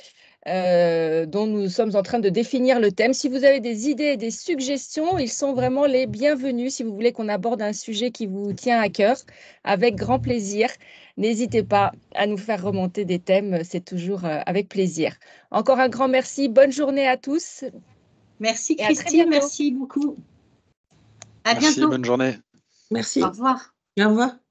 A: dont nous sommes en train de définir le thème. Si vous avez des idées et des suggestions, ils sont vraiment les bienvenus. Si vous voulez qu'on aborde un sujet qui vous tient à cœur, avec grand plaisir. N'hésitez pas à nous faire remonter des thèmes, c'est toujours avec plaisir. Encore un grand merci. Bonne journée à tous.
B: Merci
A: Et à très
B: Christine,
A: bientôt.
B: merci beaucoup. À
D: Merci,
B: bientôt.
D: bonne journée.
E: Merci.
B: Au revoir.
E: Au revoir.